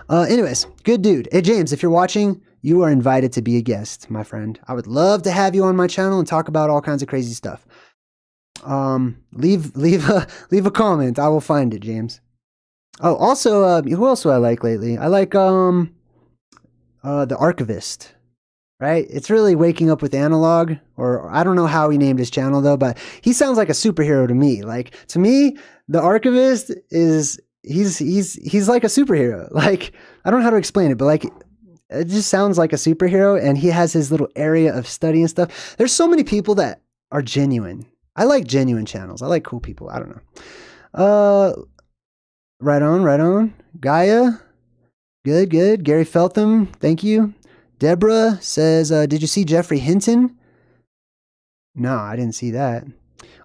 Anyways, good dude. Hey, James, if you're watching, you are invited to be a guest, my friend. I would love to have you on my channel and talk about all kinds of crazy stuff. Leave a comment. I will find it, James. Oh, also, who else do I like lately? I like the Archivist, right? It's really waking up with analog, or I don't know how he named his channel though, but he sounds like a superhero to me. Like, to me, the Archivist is he's like a superhero. Like, I don't know how to explain it, but like, it just sounds like a superhero, and he has his little area of study and stuff. There's so many people that are genuine. I like genuine channels. I like cool people. I don't know. Right on. Gaia. Good. Gary Feltham, thank you. Deborah says, did you see Jeffrey Hinton? No, I didn't see that.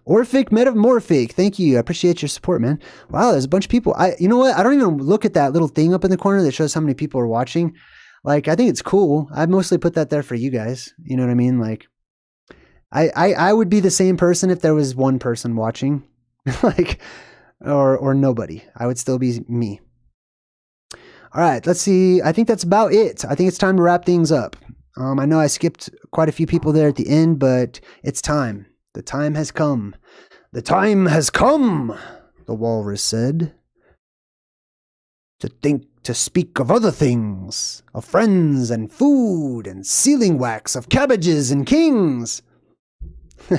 Orphic Metamorphic, thank you. I appreciate your support, man. Wow, there's a bunch of people. You know what? I don't even look at that little thing up in the corner that shows how many people are watching. Like, I think it's cool. I mostly put that there for you guys. You know what I mean? Like, I would be the same person if there was one person watching. Like, or nobody. I would still be me. All right, let's see. I think that's about it. I think it's time to wrap things up. I know I skipped quite a few people there at the end, but it's time. The time has come. The time has come, the walrus said. To speak of other things, of friends and food and sealing wax, of cabbages and kings. All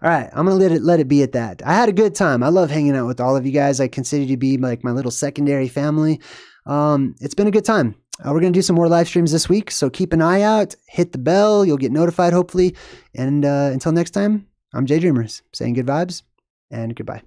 right, I'm going to let it be at that. I had a good time. I love hanging out with all of you guys. I consider you to be like my little secondary family. It's been a good time. We're going to do some more live streams this week, so keep an eye out. Hit the bell. You'll get notified, hopefully. And until next time, I'm JayDreamerZ, saying good vibes and goodbye.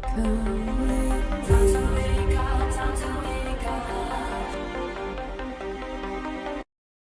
Come